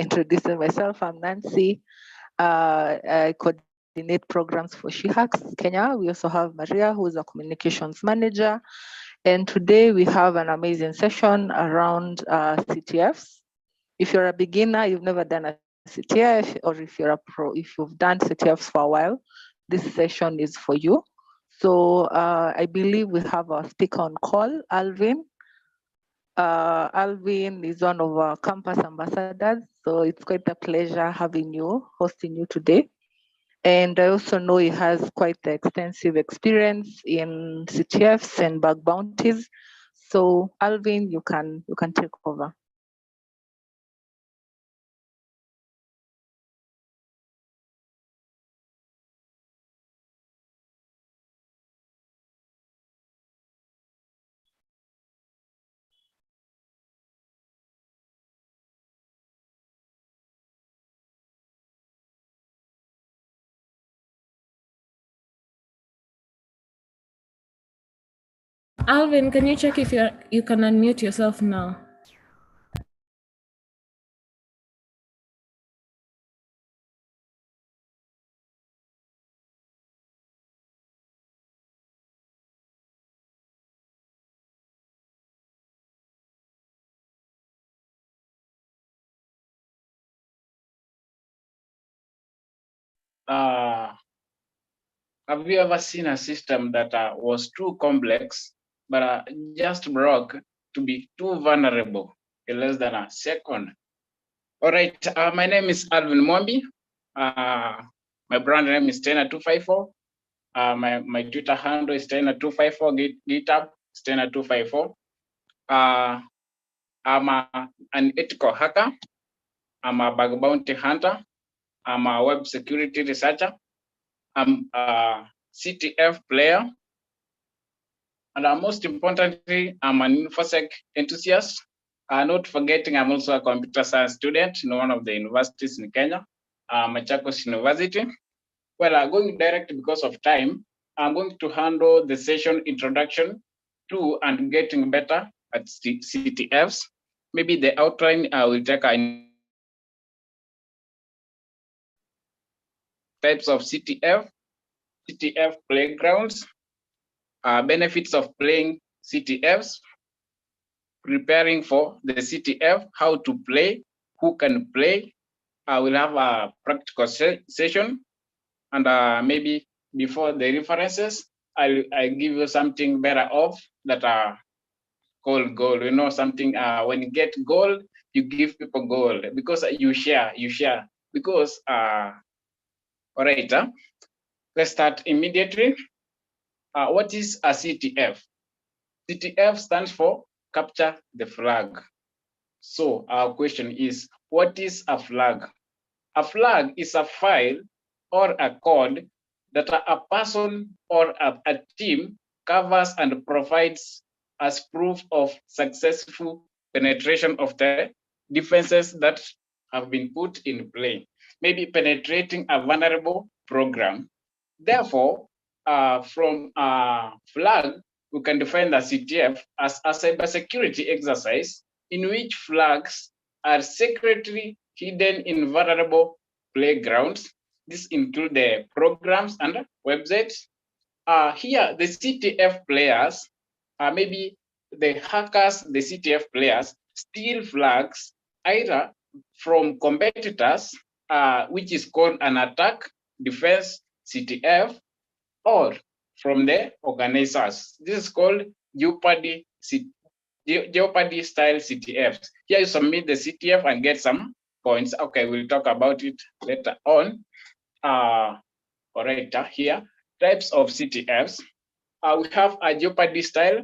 introducing myself. I'm Nancy. I coordinate programs for She Hacks Kenya. We also have Maria, who is a communications manager. And today we have an amazing session around CTFs. If you're a beginner, you've never done a CTF, or if you're a pro, if you've done CTFs for a while, this session is for you. So I believe we have our speaker on call, Alvin. Alvin is one of our campus ambassadors, so it's quite a pleasure having you, hosting you today. And I also know he has quite extensive experience in CTFs and bug bounties. So Alvin, you can take over. Alvin, can you check if you can unmute yourself now? Have you ever seen a system that was too complex, but just broke to be too vulnerable in less than a second? All right, my name is Alvin Mwambi. My brand name is Stena254. My Twitter handle is Stena254, GitHub, Stena254. I'm an ethical hacker. I'm a bug bounty hunter. I'm a web security researcher. I'm a CTF player. And most importantly, I'm an InfoSec enthusiast. Not forgetting, I'm also a computer science student in one of the universities in Kenya, Machakos University. Well, going direct because of time, I'm going to handle the session introduction to and getting better at CTFs. Maybe the outline will take types of CTF playgrounds, benefits of playing CTFs, preparing for the CTF, how to play, who can play. We'll have a practical session, and maybe before the references, I'll give you something better off that are called gold. You know, something when you get gold, you give people gold because you share. Because all right, let's start immediately. What is a CTF? CTF stands for capture the flag. So our question is, what is a flag? A flag is a file or a code that a person or a team covers and provides as proof of successful penetration of the defenses that have been put in play, maybe penetrating a vulnerable program. Therefore, from a flag, we can define the CTF as a cybersecurity exercise in which flags are secretly hidden in vulnerable playgrounds. This includes the programs and websites. Here, the CTF players, maybe the hackers, the CTF players, steal flags either from competitors, which is called an attack defense CTF, or from the organizers. This is called Jeopardy style CTFs. Here you submit the CTF and get some points. Okay, we'll talk about it later on. All right, here, types of CTFs. We have a Jeopardy style.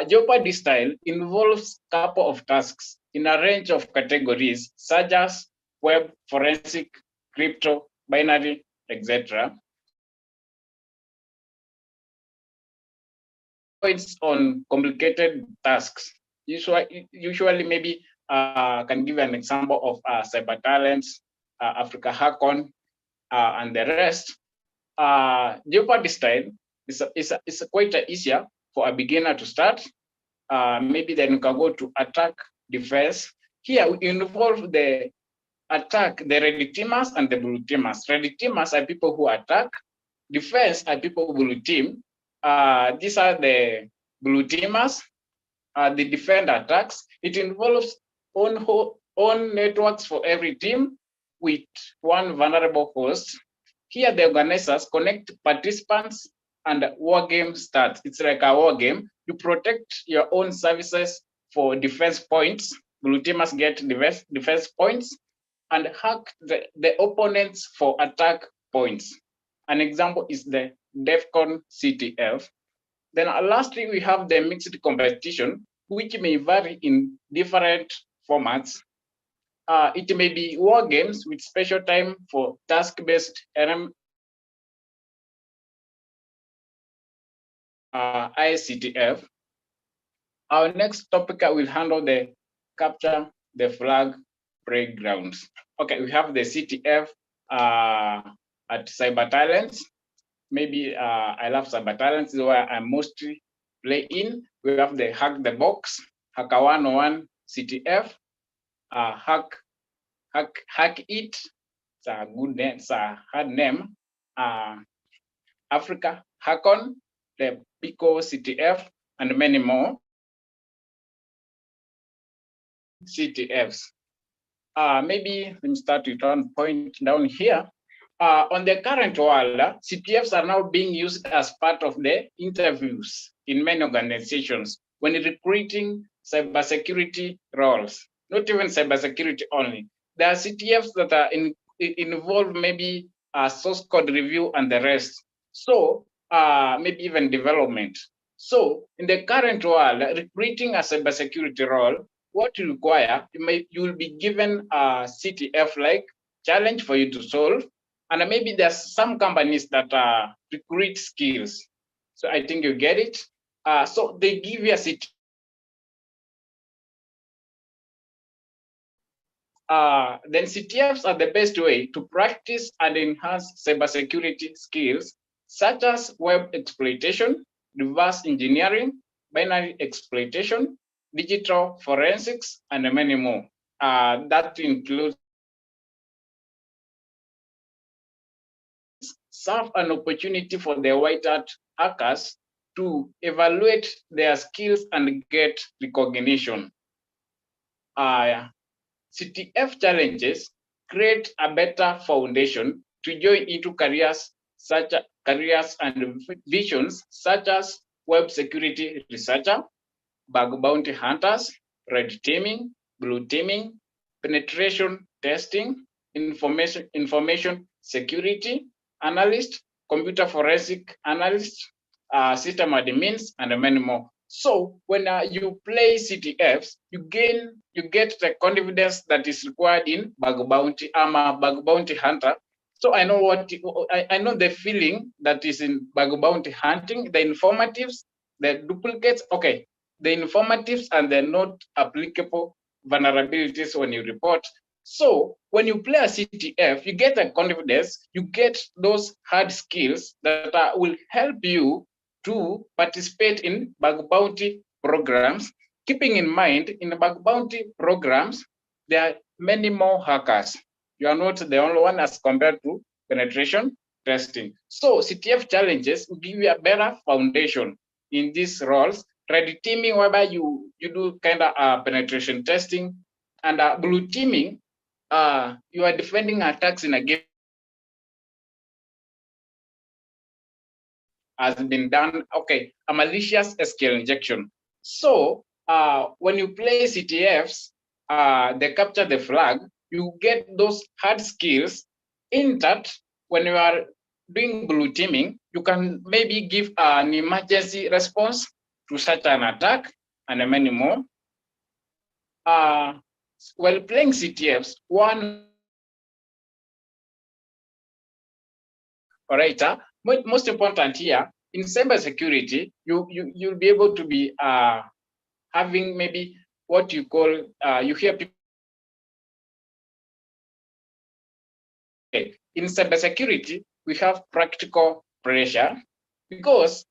Jeopardy style involves a couple of tasks in a range of categories, such as web, forensic, crypto, binary, etc. Points on complicated tasks. Usually maybe can give an example of Cyberattendance, Africa Hackon, and the rest. Jeopardy style is quite easier for a beginner to start. Maybe then you can go to attack defense. Here we involve the attack the red teamers and the blue teamers. Red teamers are people who attack. Defense are people blue team. These are the blue teamers. The defend attacks. It involves own networks for every team with one vulnerable host. Here, the organizers connect participants and war game starts. It's like a war game. You protect your own services for defense points. Blue teamers get defense points and hack the opponents for attack points. An example is the DEFCON CTF. Then lastly, we have the mixed competition, which may vary in different formats. It may be war games with special time for task-based ICTF. Our next topic will handle the capture the flag playgrounds. Okay, we have the CTF at Cyberattendance. Maybe I love Cyberattendance, is where I mostly play in. We have the Hack the Box, Hacker 101 CTF, Hack It. It's a good name, it's a hard name. Africa Hackon, the Pico CTF, and many more CTFs. Maybe let me start with one point down here. On the current world, CTFs are now being used as part of the interviews in many organizations when recruiting cybersecurity roles. Not even cybersecurity only. There are CTFs that are involve maybe source code review and the rest. So maybe even development. So in the current world, recruiting a cybersecurity role, what you require, you will be given a CTF-like challenge for you to solve. And maybe there's some companies that recruit skills. So I think you get it. So they give you a CTF. Then CTFs are the best way to practice and enhance cybersecurity skills, such as web exploitation, reverse engineering, binary exploitation, digital forensics, and many more. That includes serve an opportunity for the white hat hackers to evaluate their skills and get recognition. CTF challenges create a better foundation to join into careers and visions such as web security researcher, bug bounty hunters, red teaming, blue teaming, penetration testing, information security analyst, computer forensic analyst, system admins, and many more. So when you play CTFs, you get the confidence that is required in bug bounty. I'm a bug bounty hunter, so I know I know the feeling that is in bug bounty hunting, the informatives, the duplicates. Okay, the informatives and the not applicable vulnerabilities when you report. So when you play a CTF, you get the confidence, you get those hard skills that will help you to participate in bug bounty programs. Keeping in mind, in the bug bounty programs, there are many more hackers. You are not the only one as compared to penetration testing. So CTF challenges will give you a better foundation in these roles. Red teaming, whereby you do kind of penetration testing, and blue teaming, you are defending attacks in a game has been done. Okay, a malicious SQL injection. So when you play CTFs, they capture the flag, you get those hard skills in that when you are doing blue teaming, you can maybe give an emergency response to such an attack and many more. While playing CTFs, one operator, most important here, in cybersecurity, you'll be able to be having maybe what you call, you hear people. In cybersecurity, we have practical pressure because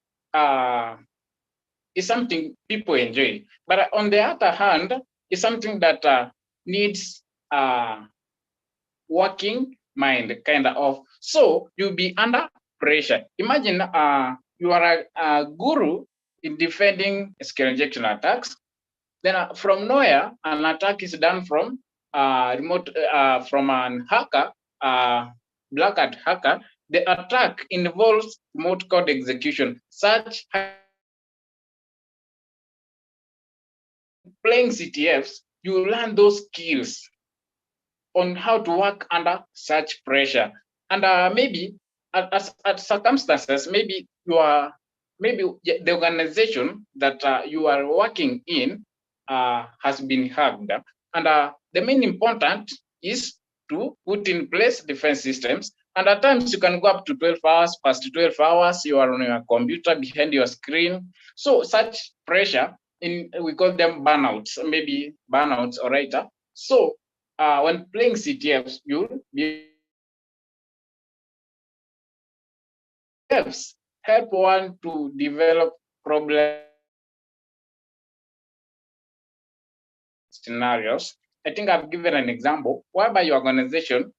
it's something people enjoy. But on the other hand, it's something that needs working mind, kind of. So you'll be under pressure. Imagine you are a guru in defending skill injection attacks. Then from nowhere, an attack is done from from an hacker, black hat hacker. The attack involves remote code execution. Such playing CTFs, you learn those skills on how to work under such pressure. And maybe at circumstances, maybe the organization that you are working in has been hacked. And the main important is to put in place defense systems. And at times you can go up to 12 hours, past 12 hours, you are on your computer behind your screen. So such pressure, we call them burnouts, maybe burnouts, all right. So when playing CTFs, you'll be help one to develop problem scenarios. I think I've given an example whereby your organization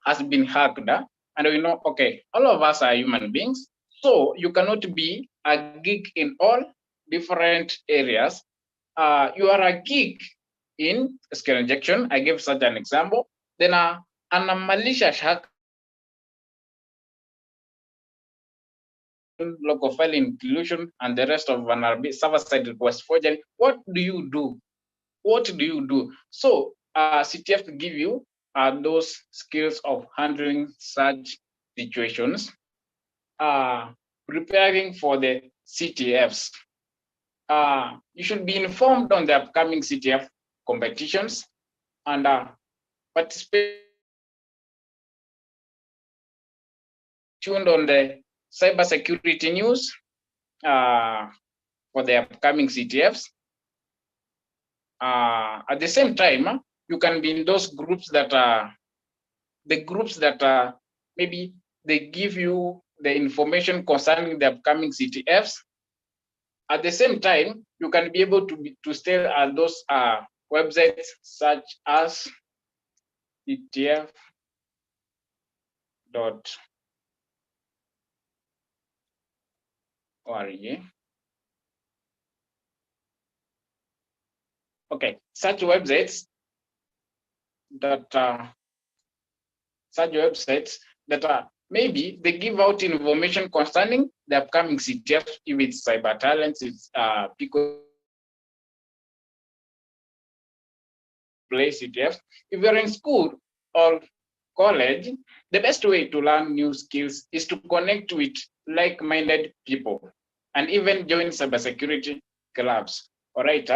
has been hacked, and we know, okay, all of us are human beings, so you cannot be a geek in all different areas. You are a geek in skill injection. I gave such an example. Then a malicious hacker, local file inclusion, and the rest of vulnerability, server-side request forgery. What do you do? What do you do? So CTF give you those skills of handling such situations, preparing for the CTFs. You should be informed on the upcoming CTF competitions and participate. Tuned on the cybersecurity news for the upcoming CTFs. At the same time, you can be in those groups that are maybe they give you the information concerning the upcoming CTFs. At the same time, you can be able to stay at those websites such as CTF.org. Okay, such websites that maybe they give out information concerning the upcoming CTF, if it's Cyberattendance, it's people play CTF. If you're in school or college, the best way to learn new skills is to connect with like-minded people and even join cybersecurity clubs. All right,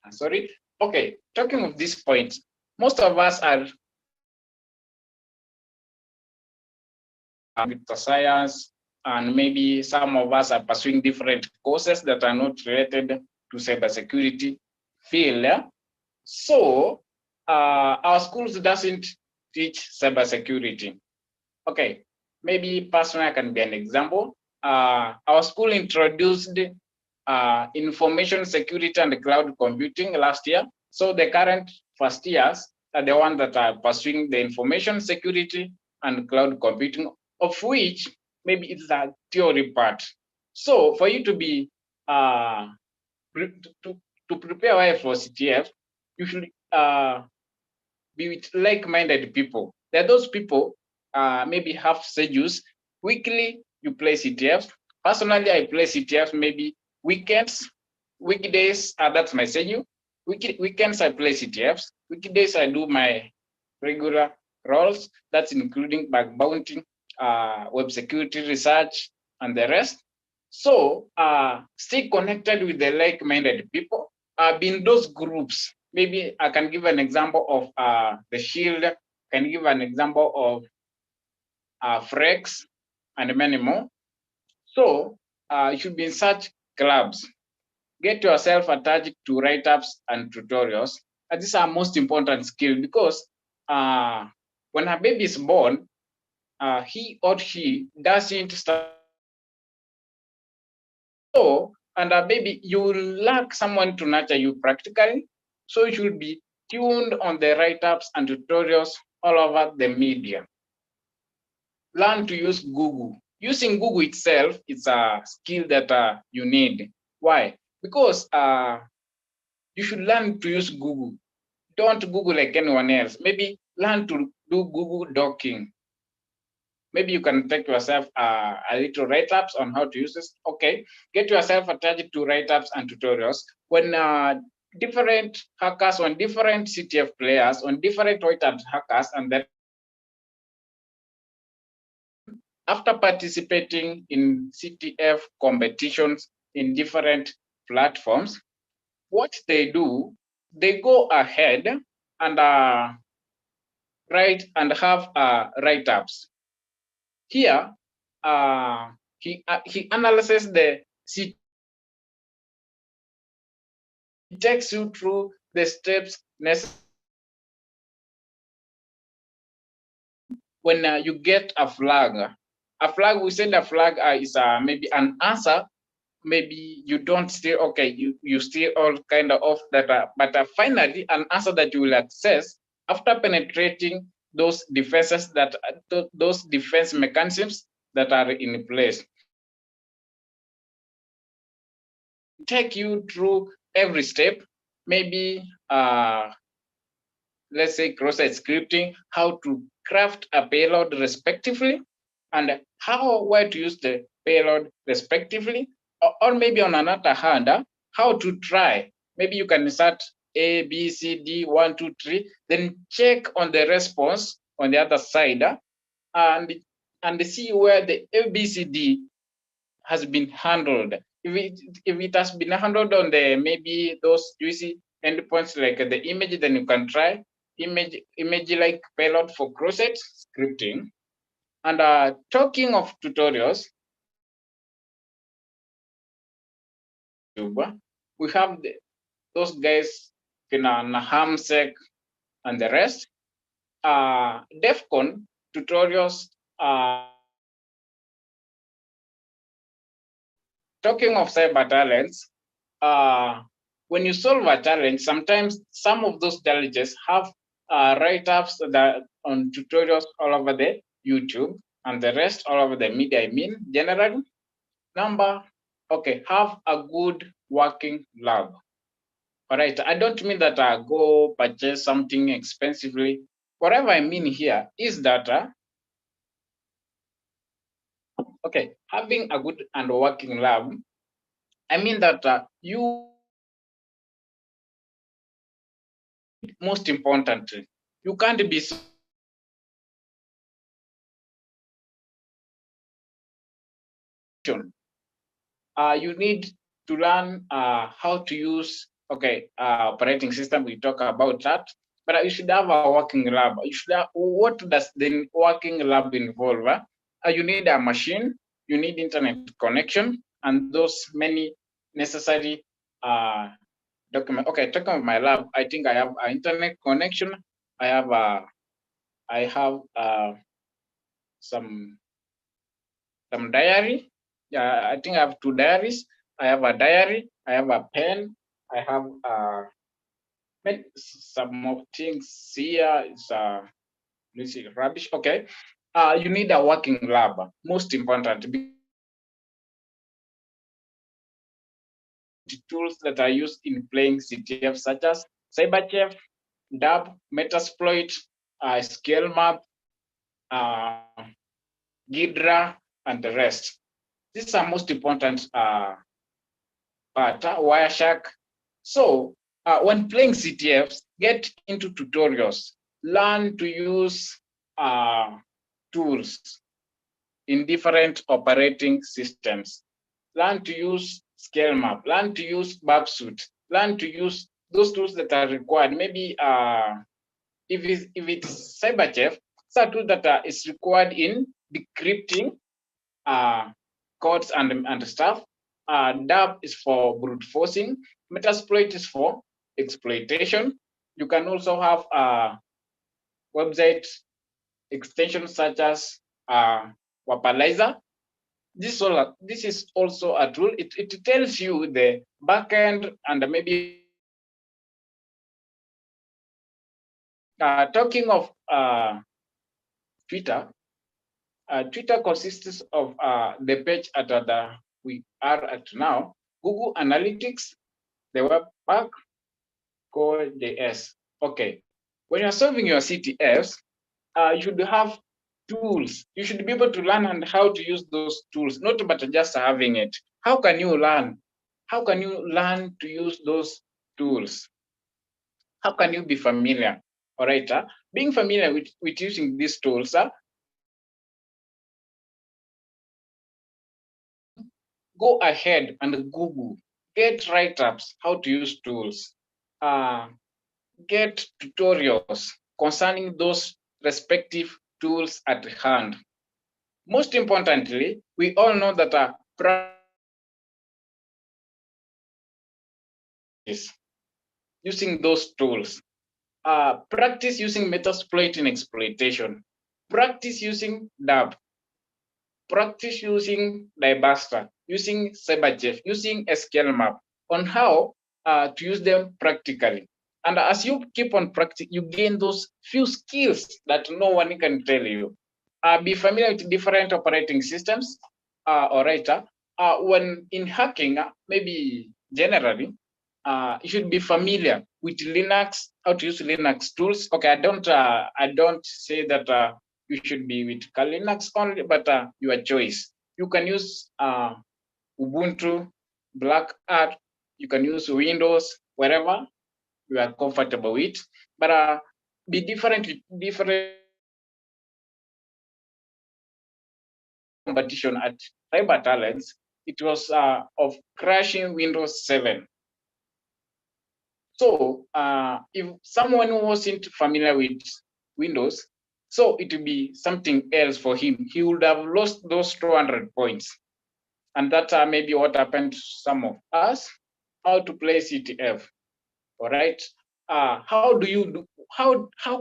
sorry. Okay, talking of this point, most of us are computer science, and maybe some of us are pursuing different courses that are not related to cybersecurity field. So our schools doesn't teach cybersecurity. Okay, maybe personally I can be an example. Our school introduced information security and cloud computing last year. So the current first years are the ones that are pursuing the information security and cloud computing, of which maybe it's a theory part. So for you to be to prepare well for CTF, you should be with like-minded people. There are those people maybe have schedules. Weekly you play CTF. Personally, I play CTF maybe weekends, weekdays. That's my schedule. Weekends I play CTFs. Weekdays I do my regular roles. That's including bug bounty, web security research, and the rest. So stay connected with the like-minded people. Be in those groups. Maybe I can give an example of the Shield. Can give an example of Frex and many more. So you should be in such clubs. Get yourself attached to write-ups and tutorials. And these are most important skills because when a baby is born, he or she doesn't start. So, and a baby, you will lack someone to nurture you practically. So you should be tuned on the write-ups and tutorials all over the media. Learn to use Google. Using Google itself is a skill that you need. Why? Because you should learn to use Google. Don't Google like anyone else. Maybe learn to do Google docking. Maybe you can take yourself a little write-ups on how to use this. Okay, get yourself attached to write-ups and tutorials. When different hackers, on different CTF players, on different write-ups hackers, and then after participating in CTF competitions in different platforms, what they do, they go ahead and write and have write-ups. Here, he analyzes the CTF. It takes you through the steps necessary when you get a flag. A flag, we said a flag is maybe an answer. Maybe you don't still, okay, you still all kind of off that, but finally an answer that you will access after penetrating those defenses that those defense mechanisms that are in place. Take you through every step, maybe let's say cross-site scripting, how to craft a payload respectively, and where to use the payload respectively, or maybe on another hand, how to try. Maybe you can insert A, B, C, D, 1, 2, 3, then check on the response on the other side, and see where the ABCD has been handled. If it has been handled on the maybe those juicy endpoints like the image, then you can try image like payload for cross-site scripting. And talking of tutorials, we have those guys, Hamsek and the rest. DEFCON tutorials. Talking of cyber talents, when you solve a challenge, sometimes some of those challenges have write-ups that on tutorials all over the YouTube and the rest all over the media. I mean, generally, have a good working lab. All right, I don't mean that I go purchase something expensively. Whatever I mean here is that, having a good and working lab, I mean that you, most importantly, you can't be you need to learn how to use operating system. We talk about that, but you should have a working lab. You should have, what does the working lab involve? You need a machine, you need internet connection, and those many necessary document. Okay, talking about my lab, I think I have an internet connection. I have some diary. Yeah, I think I have 2 diaries. I have a diary. I have a pen. I have some of things here. It's rubbish. Okay. You need a working lab. Most important. The tools that are used in playing CTF, such as CyberChef, DAB, Metasploit, ScaleMap, Ghidra, and the rest. These are most important part, Wireshark. So when playing CTFs, get into tutorials, learn to use tools in different operating systems, learn to use ScaleMap, learn to use Babsuit, learn to use those tools that are required. Maybe if it's CyberChef, it's a tool that is required in decrypting codes and stuff. DAB is for brute forcing. Metasploit is for exploitation. You can also have website extensions such as Wapalizer. This is also a tool. It tells you the backend and maybe Talking of Twitter, Twitter consists of the page we are at now, Google Analytics, the Webpack, Core.js. Okay, when you're solving your CTFs, you should have tools. You should be able to learn and how to use those tools, not but just having it. How can you learn? How can you learn to use those tools? How can you be familiar? All right, being familiar with using these tools, go ahead and Google, get write-ups, how to use tools, get tutorials concerning those respective tools at hand. Most importantly, we all know that using those tools, practice using Metasploit in exploitation, practice using DAB, practice using Dibuster, using Cyberchef, using SQL map on how to use them practically. And as you keep on practicing, you gain those few skills that no one can tell you. Be familiar with different operating systems. All right. When in hacking, maybe generally, you should be familiar with Linux, how to use Linux tools. Okay, I don't say that you should be with Linux only, but your choice. You can use Ubuntu, Black Hat, you can use Windows, wherever you are comfortable with, but be different competition at Cyberattendance. It was of crashing Windows 7. So if someone wasn't familiar with Windows, so it would be something else for him. He would have lost those 200 points. And that may be what happened to some of us. How to play CTF, all right? How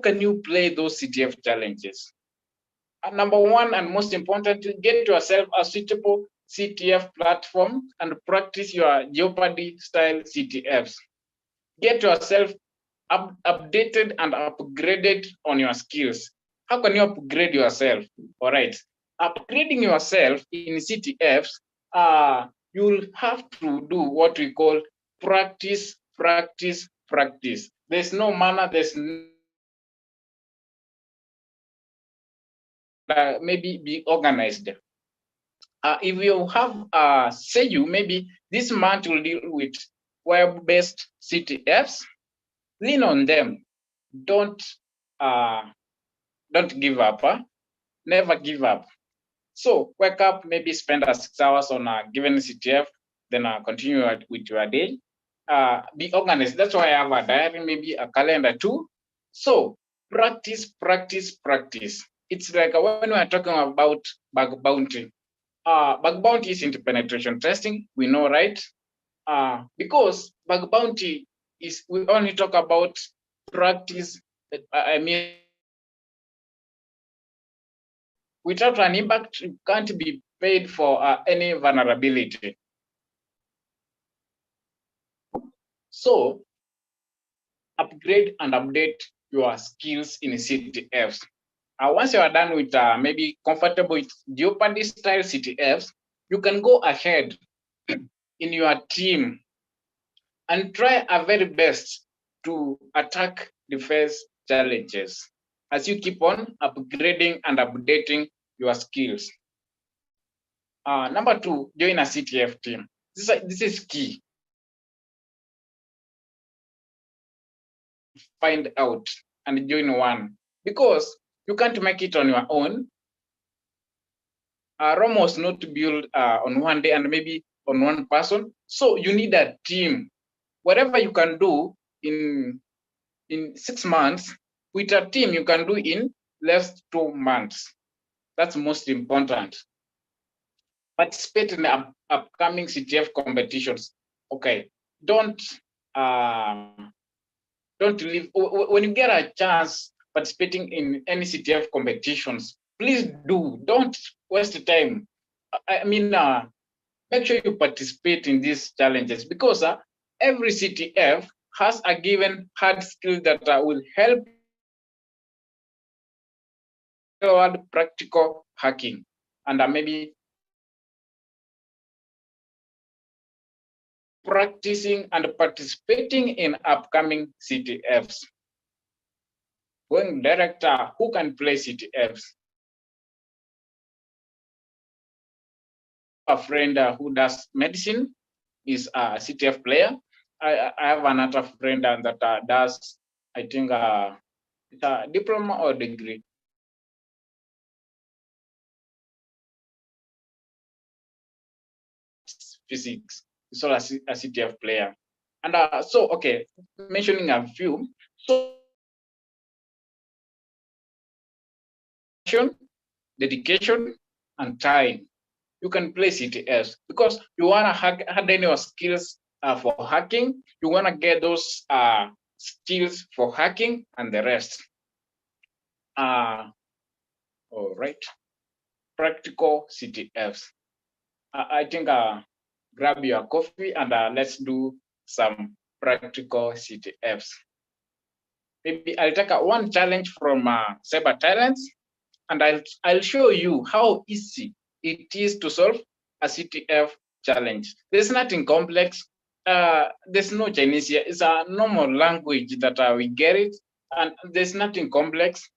can you play those CTF challenges? Number one, and most importantly, get yourself a suitable CTF platform and practice your Jeopardy style CTFs. Get yourself updated and upgraded on your skills. How can you upgrade yourself? All right, upgrading yourself in CTFs, you'll have to do what we call practice, practice, practice. There's no manner, there's maybe be organized. If you have say you maybe this month will deal with web-based CTFs, lean on them. Don't give up. Never give up. So wake up, maybe spend 6 hours on a given CTF, then continue with your day. Be organized. That's why I have a diary, maybe a calendar too. So practice, practice, practice. It's like when we are talking about bug bounty. Bug bounty isn't penetration testing, we know, right? Because bug bounty is, we only talk about practice. I mean, without an impact, you can't be paid for any vulnerability. So upgrade and update your skills in CTFs. Once you are done with maybe comfortable with Jeopardy style CTFs, you can go ahead in your team and try our very best to attack the first challenges as you keep on upgrading and updating your skills. Number two, join a CTF team. This is key. Find out and join one, because you can't make it on your own. Rome was not built on one day and maybe on one person. So you need a team. Whatever you can do in 6 months, with a team you can do in less 2 months. That's most important. Participate in the upcoming CTF competitions. Okay, don't leave when you get a chance participating in any CTF competitions. Please do. Don't waste time. I mean, make sure you participate in these challenges, because every CTF has a given hard skill that will help word practical hacking, and maybe practicing and participating in upcoming CTFs. Going director, who can play CTFs? A friend who does medicine is a CTF player. I have another friend that does, I think, it's a diploma or degree. Physics, so a CTF player. And so, okay, mentioning a few, so dedication and time, you can play CTFs because you want to harden your skills for hacking. You want to get those skills for hacking and the rest. All right, practical CTFs. I think grab your coffee and let's do some practical CTFs. Maybe I'll take one challenge from Cyberattendance, and I'll show you how easy it is to solve a CTF challenge. There's nothing complex. There's no Chinese here. It's a normal language that we get it, and there's nothing complex.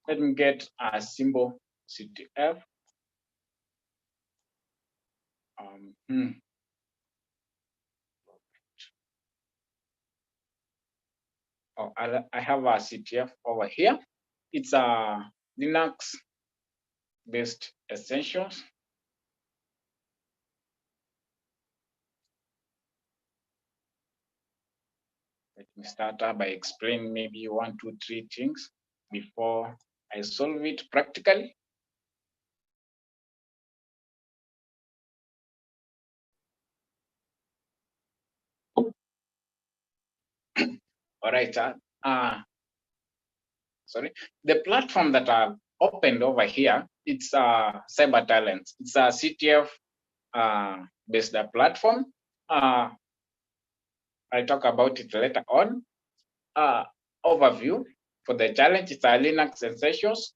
Let me get a simple CTF. Oh, I have a CTF over here. It's a Linux-based essentials. Let me start by explaining maybe 1, 2, 3 things before I solve it practically. All right. Sorry. The platform that I've opened over here, it's Cyberattendance. It's a CTF based platform. I'll talk about it later on. Overview for the challenge, it's a Linux essentials.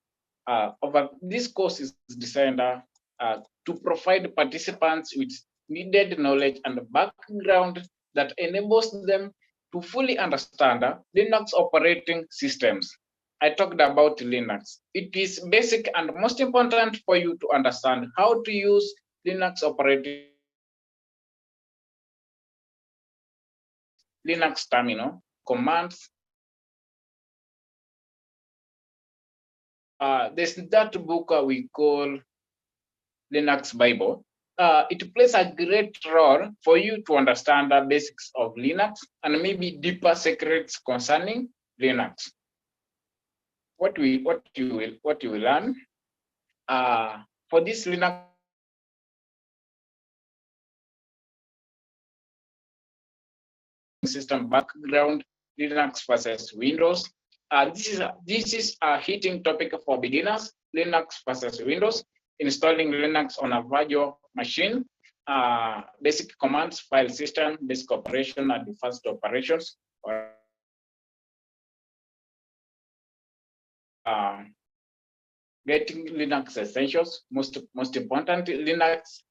This course is designed to provide participants with needed knowledge and background that enables them to fully understand Linux operating systems. I talked about Linux. It is basic and most important for you to understand how to use Linux operating Linux terminal commands. There's that book we call Linux Bible. It plays a great role for you to understand the basics of Linux and maybe deeper secrets concerning Linux. What you will learn for this Linux system background, Linux versus Windows. This is a heating topic for beginners. Linux versus Windows. Installing Linux on a virtual machine. Basic commands, file system, basic operation, and advanced operations. Getting Linux essentials, most important, Linux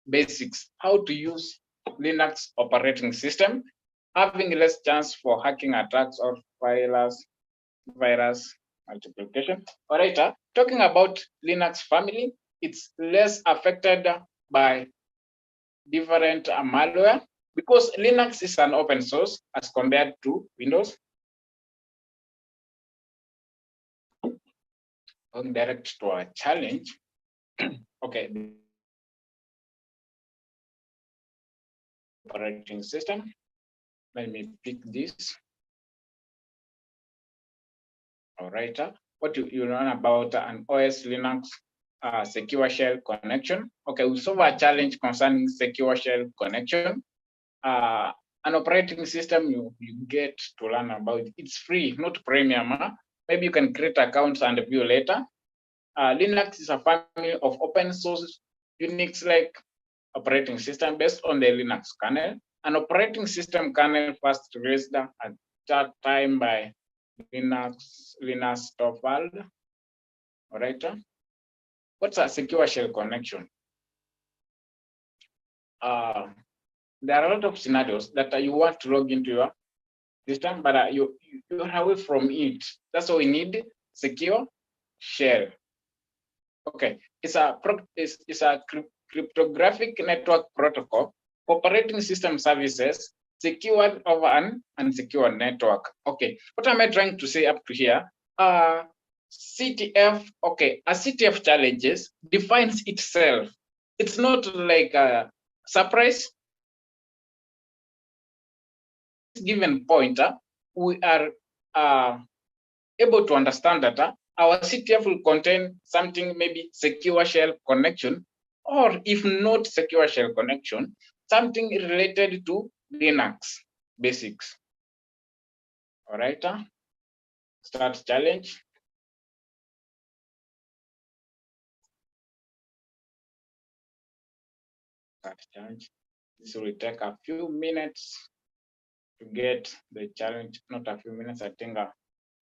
basics, how to use Linux operating system, having less chance for hacking attacks or virus multiplication. All right, talking about Linux family, it's less affected by different malware because Linux is an open source as compared to Windows. Going direct to our challenge. Okay. Operating system. Let me pick this. All right. What you learn about an OS Linux secure shell connection. Okay, we'll solve a challenge concerning secure shell connection. An operating system you get to learn about. It's free, not premium. Maybe you can create accounts and view later. Linux is a family of open source Unix-like operating system based on the Linux kernel. An operating system kernel first released at that time by Linus Torvald. All right. What's a secure shell connection? There are a lot of scenarios that you want to log into your system, but you're away from it. That's why we need secure shell. Okay, it's a cryptographic network protocol operating system services secured over an unsecure network. Okay, what am I trying to say up to here? CTF, okay, a CTF challenges defines itself. It's not like a surprise. Given pointer, we are able to understand that our CTF will contain something, maybe secure shell connection, or if not secure shell connection, something related to Linux basics. All right, start challenge. Start challenge. This will take a few minutes to get the challenge, not a few minutes, I think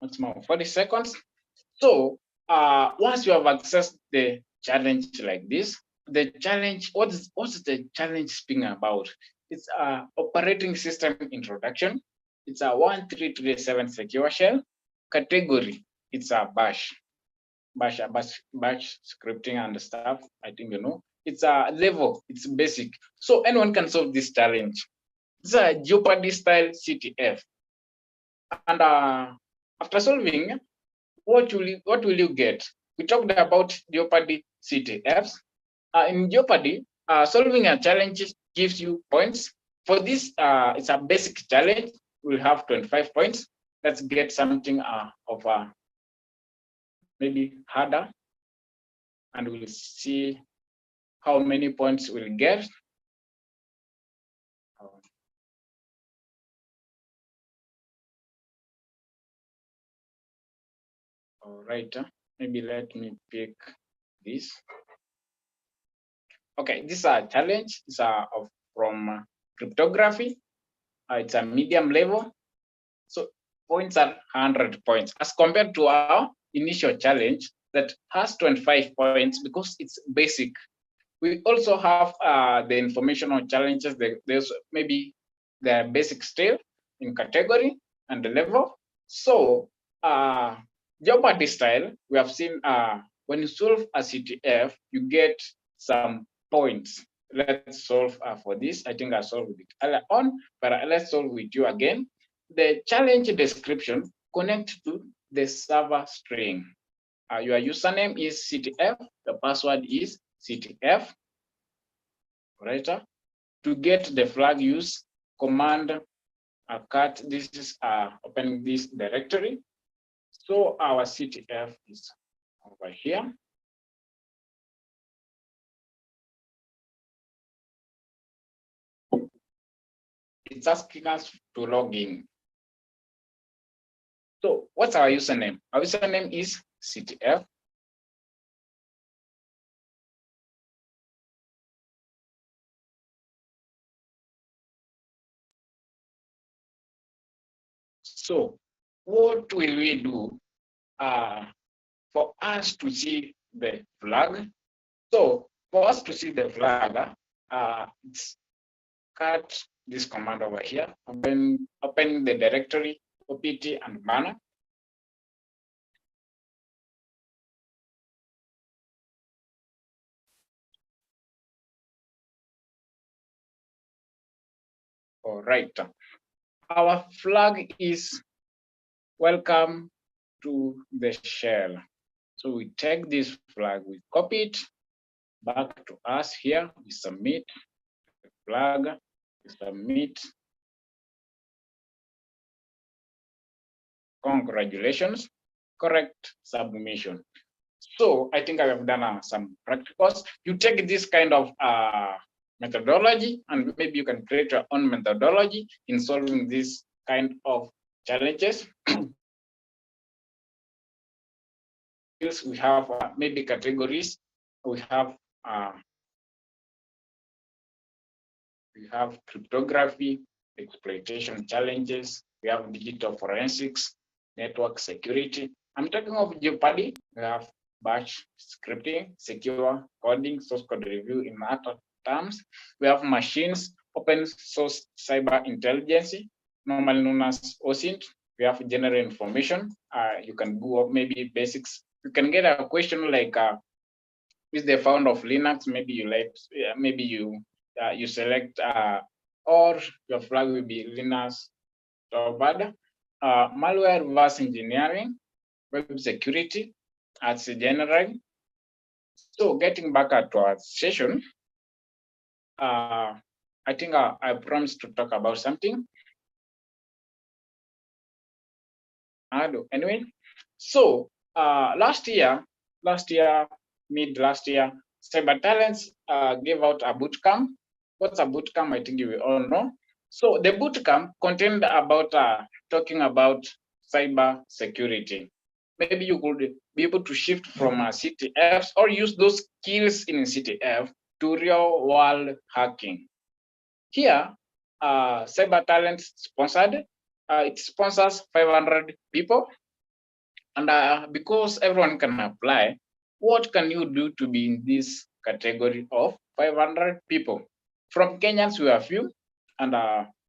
maximum 40 seconds. So once you have accessed the challenge like this, the challenge, what's the challenge speaking about? It's operating system introduction. It's a 1337 secure shell category. It's a bash scripting and stuff. I think you know. It's a level. It's basic. So anyone can solve this challenge. It's a Jeopardy style CTF. And after solving, what will you get? We talked about Jeopardy CTFs. In Jeopardy, solving a challenge gives you points. For this, it's a basic challenge. We'll have 25 points. Let's get something of maybe harder, and we'll see how many points we'll get. All right, maybe let me pick this. Okay, this is a challenge. It's from cryptography. It's a medium level. So points are 100 points as compared to our initial challenge that has 25 points because it's basic. We also have the informational challenges. There's maybe the basic still in category and the level. So Jeopardy style, we have seen when you solve a CTF, you get some points. Let's solve for this. I think I solved it earlier on, but let's solve with you again. The challenge description connect to the server string. Your username is CTF, the password is CTF. Right? To get the flag, use command cat. This is opening this directory. So our CTF is over here. It's asking us to log in. So what's our username? Our username is CTF. So what will we do for us to see the flag? So for us to see the flag, it's cut this command over here, open the directory, opt and banner. All right. Our flag is welcome to the shell. So we take this flag, we copy it back to us here, we submit the flag, we submit. Congratulations, correct submission. So I think I have done some practicals. You take this kind of methodology, and maybe you can create your own methodology in solving this kind of challenges. We have maybe categories. We have cryptography, exploitation challenges. We have digital forensics, network security. I'm talking of Jeopardy. We have bash scripting, secure coding, source code review in other terms. We have machines, open source cyber intelligence, normally known as OSINT. We have general information. You can go up maybe basics. You can get a question like, is the founder of Linux? Maybe you like, maybe you select, or your flag will be Linux or bad. Malware reverse engineering, web security, as a general. So getting back to our session, I think I promised to talk about something. Anyway, so last year, mid last year, Cyberattendance gave out a bootcamp. What's a bootcamp? I think you will all know. So the bootcamp contained about talking about cyber security. Maybe you could be able to shift from CTFs or use those skills in CTF to real world hacking. Here, Cyberattendance sponsored. It sponsors 500 people. And because everyone can apply, what can you do to be in this category of 500 people? From Kenyans, we are few, and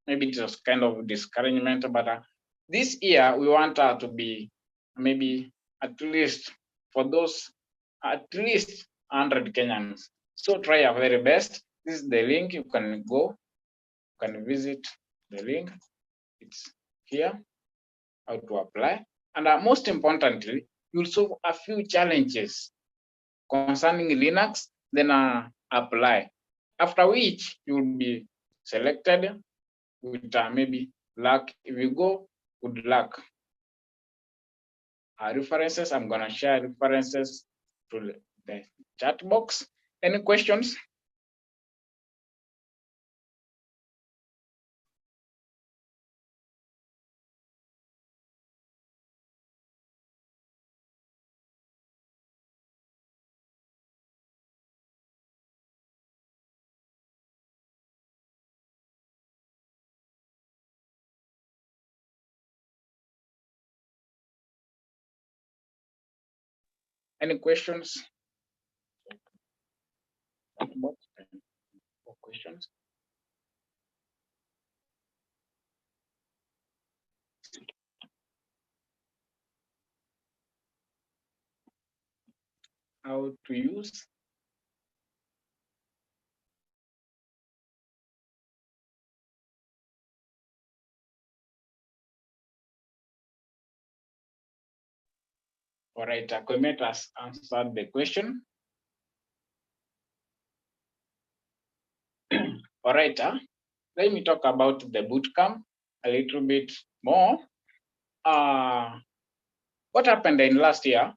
maybe it was kind of discouragement, but this year we want to be maybe at least for those, at least 100 Kenyans. So try your very best. This is the link. You can go, you can visit the link. It's here, how to apply. And most importantly, you'll solve a few challenges concerning Linux, then apply. After which you will be selected with maybe luck. If you go, good luck. References, I'm gonna share references to the chat box. Any questions? Any questions? Questions? How to use? All right, Komet has answered the question. All right, let me talk about the bootcamp a little bit more. What happened in last year?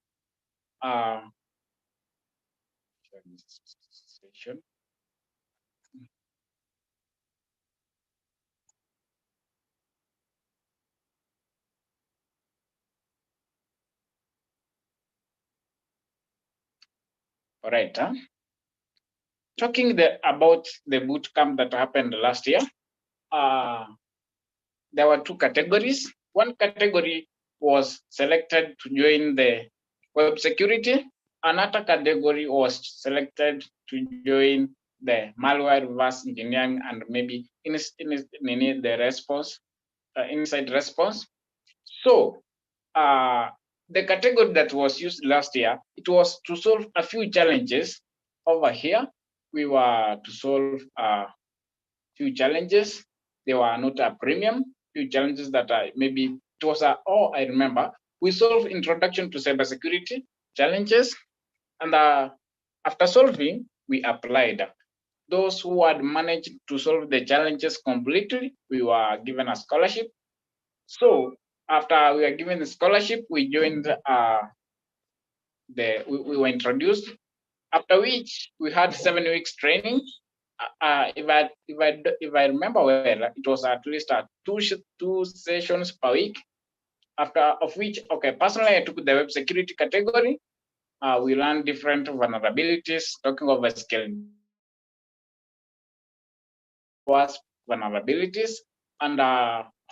All right, talking about the bootcamp that happened last year, there were two categories. One category was selected to join the web security. Another category was selected to join the malware reverse engineering and maybe in the response, inside response. So the category that was used last year, it was to solve a few challenges. Over here, we were to solve a few challenges. They were not a premium, few challenges that maybe it was I remember. We solved introduction to cybersecurity challenges, and after solving, we applied. Those who had managed to solve the challenges completely, we were given a scholarship. So after we were given the scholarship, we joined we were introduced. After which we had 7 weeks training. If I remember well, it was at least two sessions per week. After of which, okay, personally I took the web security category. We learned different vulnerabilities, talking of a scale was vulnerabilities, and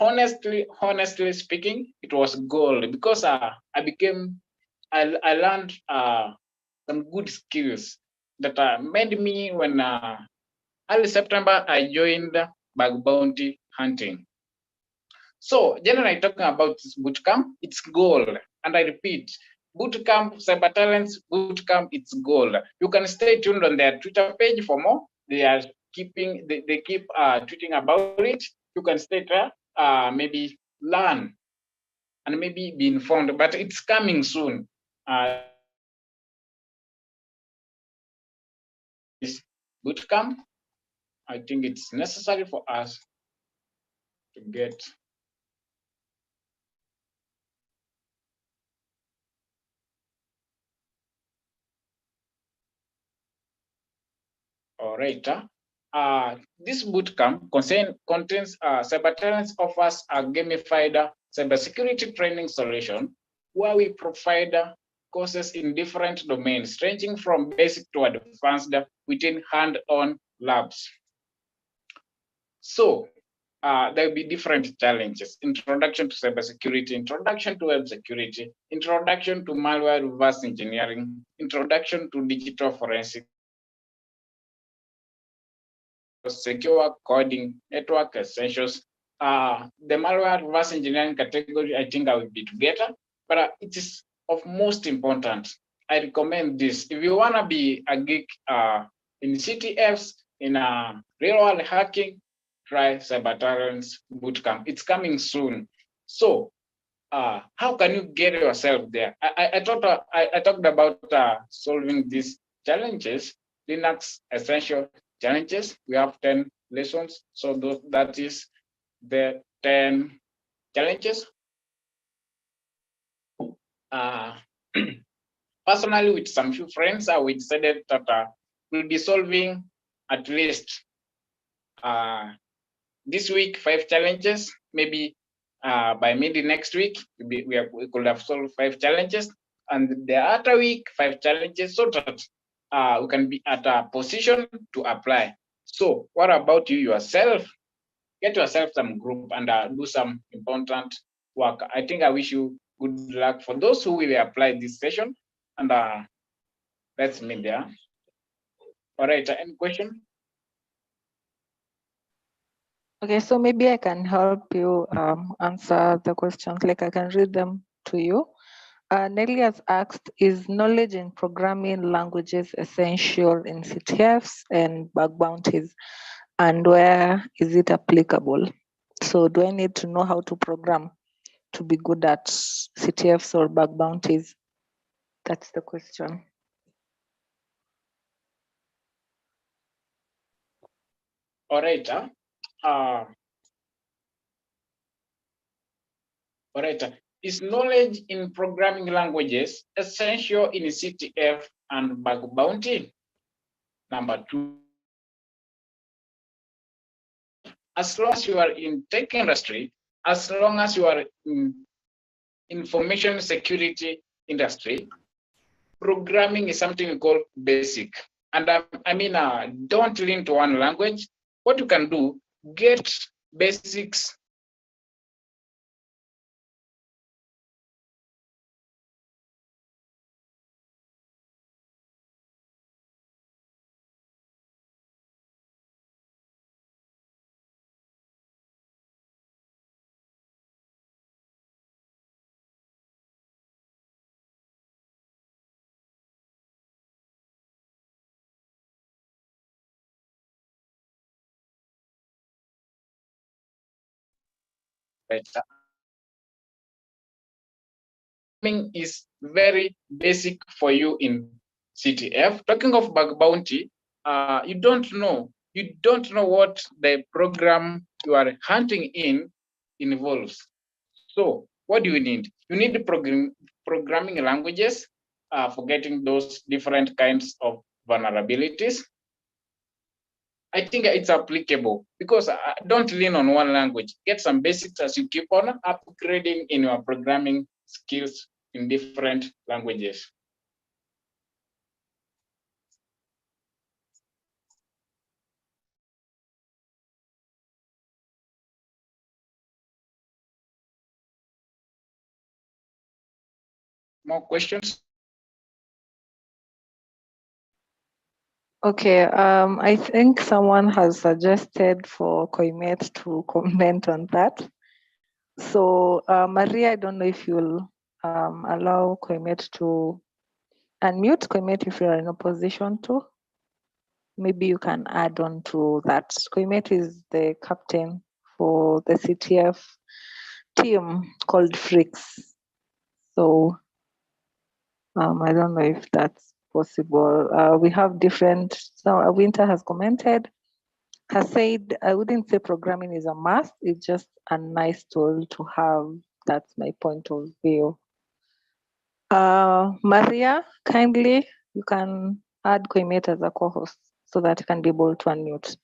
honestly speaking, it was gold because I became I learned some good skills that made me when early September I joined bug bounty hunting. So generally talking about this bootcamp, it's gold. And I repeat, bootcamp, Cyberattendance bootcamp, it's gold. You can stay tuned on their Twitter page for more. They are keeping, they keep tweeting about it. You can stay there, maybe learn and maybe be informed, but it's coming soon. This bootcamp, I think it's necessary for us to get. All right. This bootcamp contains Cyberattendance offers a gamified cybersecurity training solution where we provide courses in different domains, ranging from basic to advanced within hand-on labs. So there will be different challenges: introduction to cybersecurity, introduction to web security, introduction to malware reverse engineering, introduction to digital forensics, secure coding, network essentials. The malware reverse engineering category, I think I will be together, but it is of most important. I recommend this. If you want to be a geek in CTFs, in real world hacking, try Cyberattendance Bootcamp. It's coming soon. So how can you get yourself there? I talked about solving these challenges, Linux essential challenges. We have 10 lessons, so that is the 10 challenges. Personally, with some few friends, we decided that we'll be solving at least this week 5 challenges, maybe by mid next week we could have solved 5 challenges, and the other week 5 challenges, so that we can be at a position to apply. So what about you yourself? Get yourself some group and do some important work. I think I wish you good luck for those who will apply this session, and that's me there. All right, any question? Okay, so maybe I can help you answer the questions, like I can read them to you. Nelly has asked, is knowledge in programming languages essential in CTFs and bug bounties? And where is it applicable? So do I need to know how to program to be good at CTFs or bug bounties? That's the question. All right. All right. Is knowledge in programming languages essential in CTF and bug bounty? Number 2, as long as you are in tech industry, as long as you are in information security industry, programming is something we call basic. And I mean, don't lean to one language. What you can do, get basics. Better. Is very basic for you in CTF. Talking of bug bounty, you don't know what the program you are hunting in involves. So what do you need? You need programming languages for getting those different kinds of vulnerabilities. I think it's applicable because don't lean on one language. Get some basics as you keep on upgrading in your programming skills in different languages. More questions? Okay, I think someone has suggested for Koimet to comment on that. So Maria, I don't know if you'll allow Koimet to unmute. Koimet, if you're in a position to, maybe you can add on to that. Koimet is the captain for the CTF team called Freaks. So I don't know if that's possible. We have different, so Winter has commented, has said, I wouldn't say programming is a must, it's just a nice tool to have. That's my point of view. Maria, kindly, you can add Koimet as a co-host so that you can be able to unmute.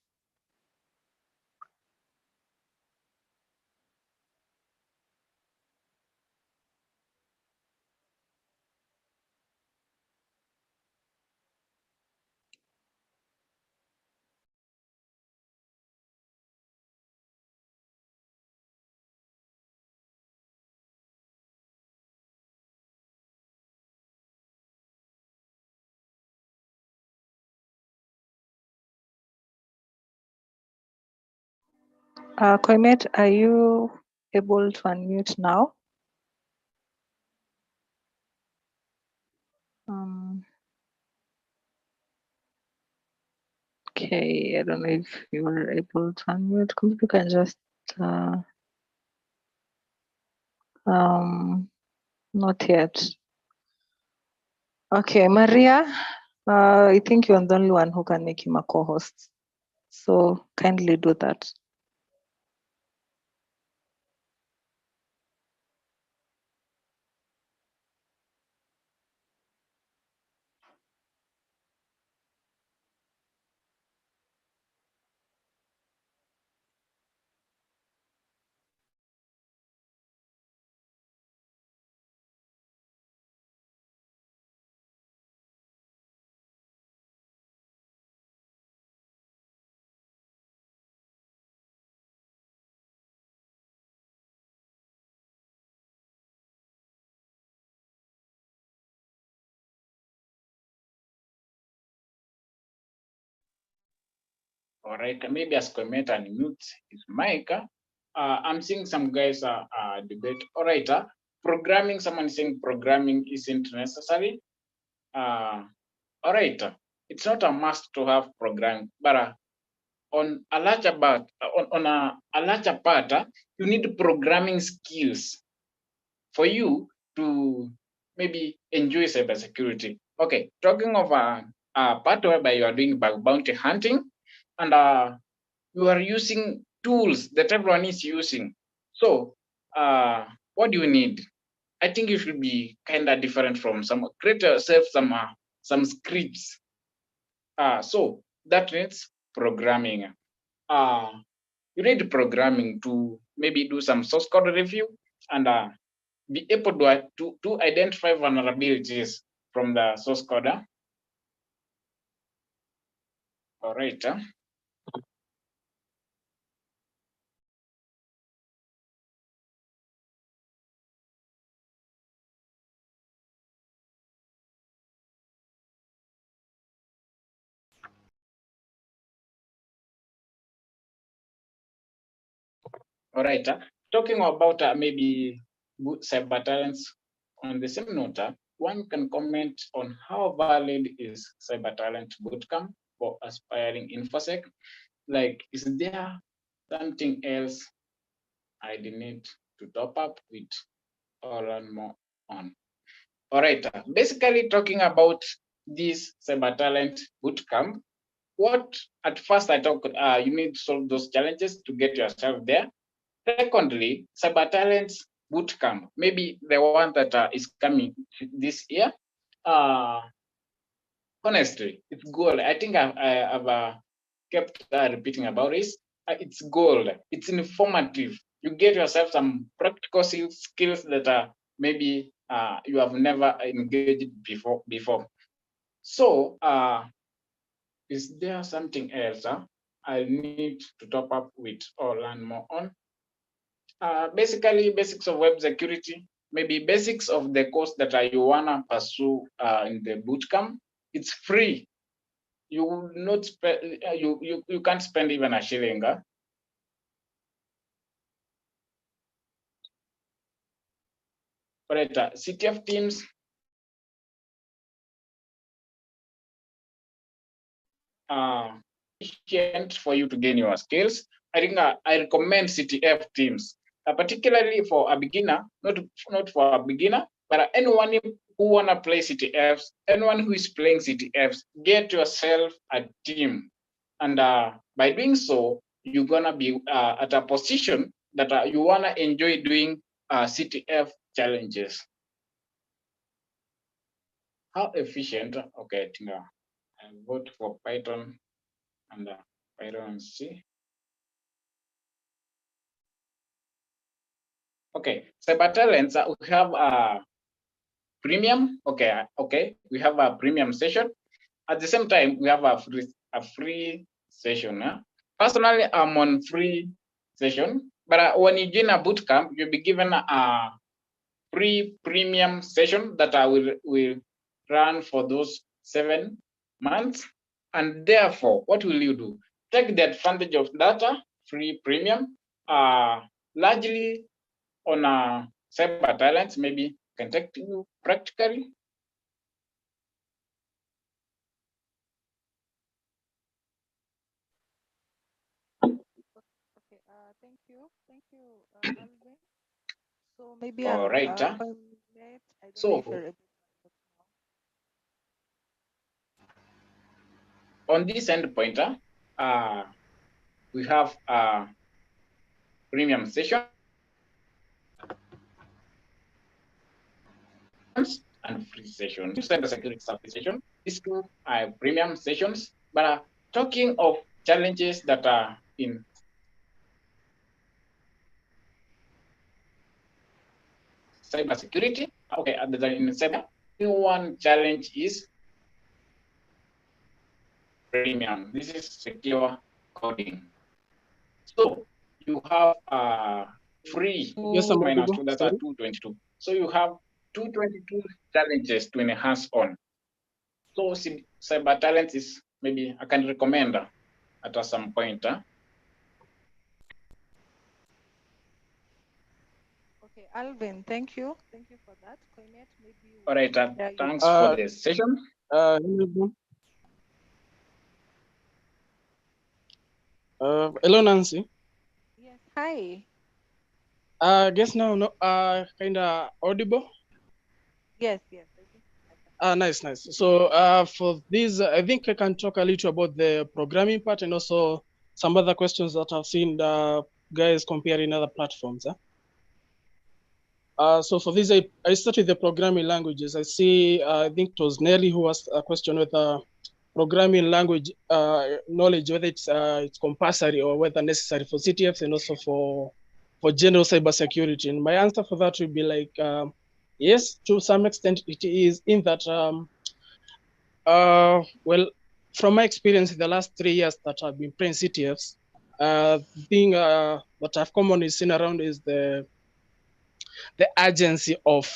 Koimet, are you able to unmute now? Okay, I don't know if you were able to unmute. You can just not yet. Okay, Maria, I think you're the only one who can make him a co-host. So kindly do that. All right, maybe as Koimet unmutes his mic, I'm seeing some guys debate. All right, programming, someone saying programming isn't necessary. All right, it's not a must to have programming, but on a larger part, a larger part, you need programming skills for you to maybe enjoy cybersecurity. Okay, talking of a part whereby you are doing bug bounty hunting, and you are using tools that everyone is using. So, what do you need? I think you should be kind of different from some. Create yourself some scripts. So that needs programming. You need programming to maybe do some source code review and be able to identify vulnerabilities from the source code. All right. All right. Talking about maybe Cyberattendance on the same note, one can comment on how valid is Cyberattendance Bootcamp for aspiring InfoSec. Like, is there something else I need to top up with or learn more on? All right. Basically, talking about this Cybertalent Bootcamp, what at first I talk, you need to solve those challenges to get yourself there. Secondly, Cybertalent Bootcamp, maybe the one that is coming this year. Honestly, it's gold. I think I've kept repeating about this. It's gold. It's informative. You get yourself some practical skills that maybe you have never engaged before. So, is there something else I need to top up with or learn more on? Basically, basics of web security, maybe basics of the course that you wanna pursue in the bootcamp. It's free. You will not spend. You can't spend even a shilling. But CTF Teams. For you to gain your skills. I think I recommend CTF Teams, particularly for a beginner, not for a beginner, but anyone who wanna play CTFs, anyone who is playing CTFs, get yourself a team, and by doing so, you're gonna be at a position that you wanna enjoy doing CTF challenges. How efficient? Okay, I vote for Python and Python C. Okay, Cyberattendance, we have a premium. Okay, we have a premium session. At the same time, we have a free session. Personally, I'm on free session, but when you join a bootcamp, you'll be given a free premium session that I will run for those 7 months. And therefore, what will you do? Take the advantage of data, free premium, largely on Cyberattendance, maybe can take you practically. Okay, thank you, Alvin. So maybe All right. I don't know So if you're able to on this endpoint, we have a premium session and free session. Cybersecurity service session. These two are premium sessions. But talking of challenges that are in cybersecurity, okay, in cyber, one challenge is premium. This is secure coding. So you have free Yes, I'm minus audible. 2, that's Sorry. 222. So you have 222 challenges to enhance on. So Cyberattendance is maybe I can recommend at some point. Okay, Alvin, thank you for that. Koinet, maybe. All right, thanks for the session. Hello, Nancy. Yes, hi. I guess now, no, kind of audible. Yes. I think Nice. So for this, I think I can talk a little about the programming part and also some other questions that I've seen guys comparing other platforms. So for this, I started the programming languages. I see, I think it was Nelly who asked a question whether programming language knowledge, whether it's compulsory or whether necessary for CTFs and also for general cybersecurity. And my answer for that would be like, yes, to some extent it is, in that, well, from my experience in the last 3 years that I've been playing CTFs, thing that I've commonly seen around is the urgency of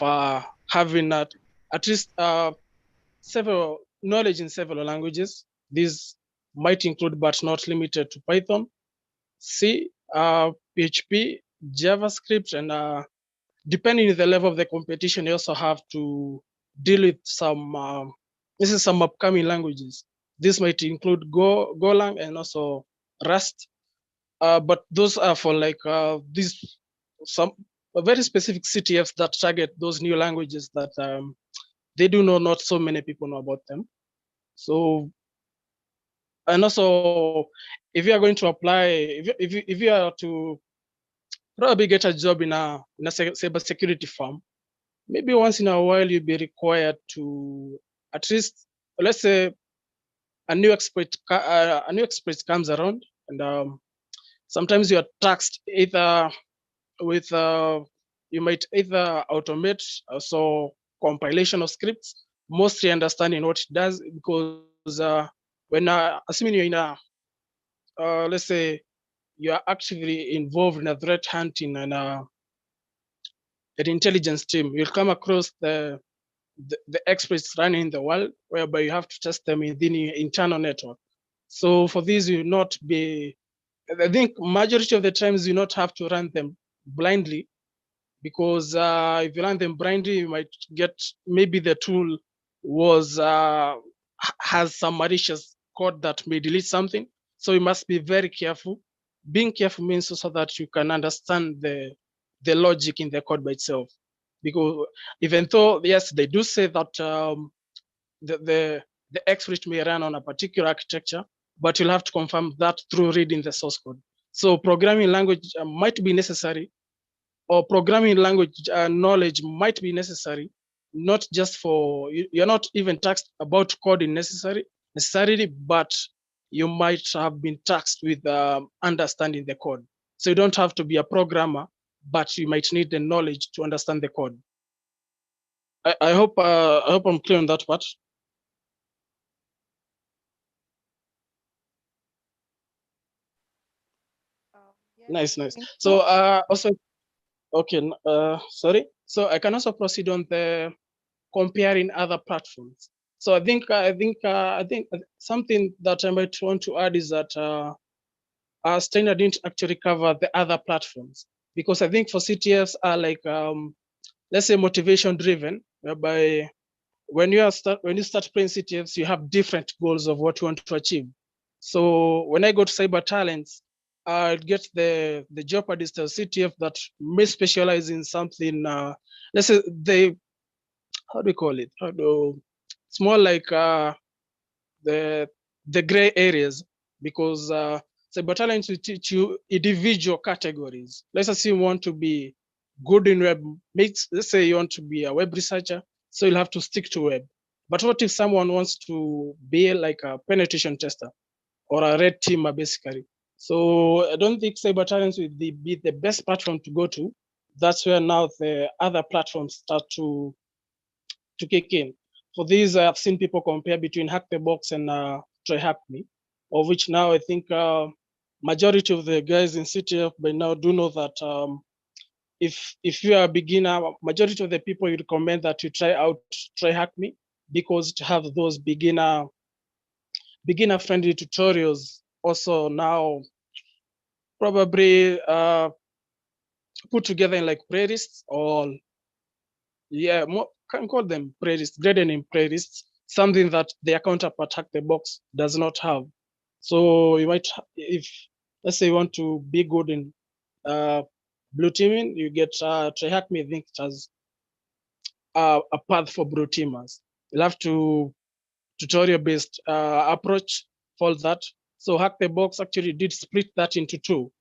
having at least several knowledge in several languages. These might include, but not limited to, Python, C, PHP, JavaScript, and depending on the level of the competition, you also have to deal with some some upcoming languages. This might include Golang and also Rust. But those are for like some very specific CTFs that target those new languages that they do know not so many people know about them. So, and also, if you are going to apply, if you are to probably get a job in a cybersecurity firm, maybe once in a while you'll be required to at least, let's say, a new expert comes around, and sometimes you are tasked either with you might either automate so compilation of scripts, mostly understanding what it does, because when assuming you're in a let's say you are actively involved in a threat hunting and intelligence team. You'll come across the experts running in the world, whereby you have to test them within your internal network. So for these, you not be, I think majority of the times you not have to run them blindly, because if you run them blindly, you might get, maybe the tool was has some malicious code that may delete something. So you must be very careful. Being careful means also that you can understand the logic in the code by itself. Because even though, yes, they do say that the exploit may run on a particular architecture, but you'll have to confirm that through reading the source code. So programming language might be necessary, or programming language knowledge might be necessary, not just for, you're not even taxed about coding necessarily, but you might have been taxed with understanding the code. So you don't have to be a programmer, but you might need the knowledge to understand the code. I hope I'm clear on that part. Nice. So also, okay, sorry. So I can also proceed on the comparing other platforms. So I think something that I might want to add is that Steiner didn't actually cover the other platforms, because I think for CTFs are like, let's say, motivation driven, whereby when you start playing CTFs, you have different goals of what you want to achieve. So when I go to Cyberattendance, I get the Jeopardist CTF that may specialize in something. Let's say how do we call it? It's more like the gray areas, because Cyberattendance will teach you individual categories. Let's assume you want to be good in web. Let's say you want to be a web researcher, so you'll have to stick to web. But what if someone wants to be like a penetration tester or a red teamer, basically? So I don't think Cyberattendance will be the best platform to go to. That's where now the other platforms start to kick in. For these, I've seen people compare between Hack the Box and Try Hack Me, of which now I think majority of the guys in CTF by now do know that if you are a beginner, majority of the people you recommend that you try out Try Hack Me, because it have those beginner friendly tutorials. Also now probably put together in like playlists, or yeah, can call them playlists, graded in playlists, something that their counterpart Hack the Box does not have. So you might, if let's say you want to be good in blue teaming, you get Try Hack Me. I think it has a path for blue teamers. You'll have to tutorial based approach for that. So Hack the Box actually did split that into two.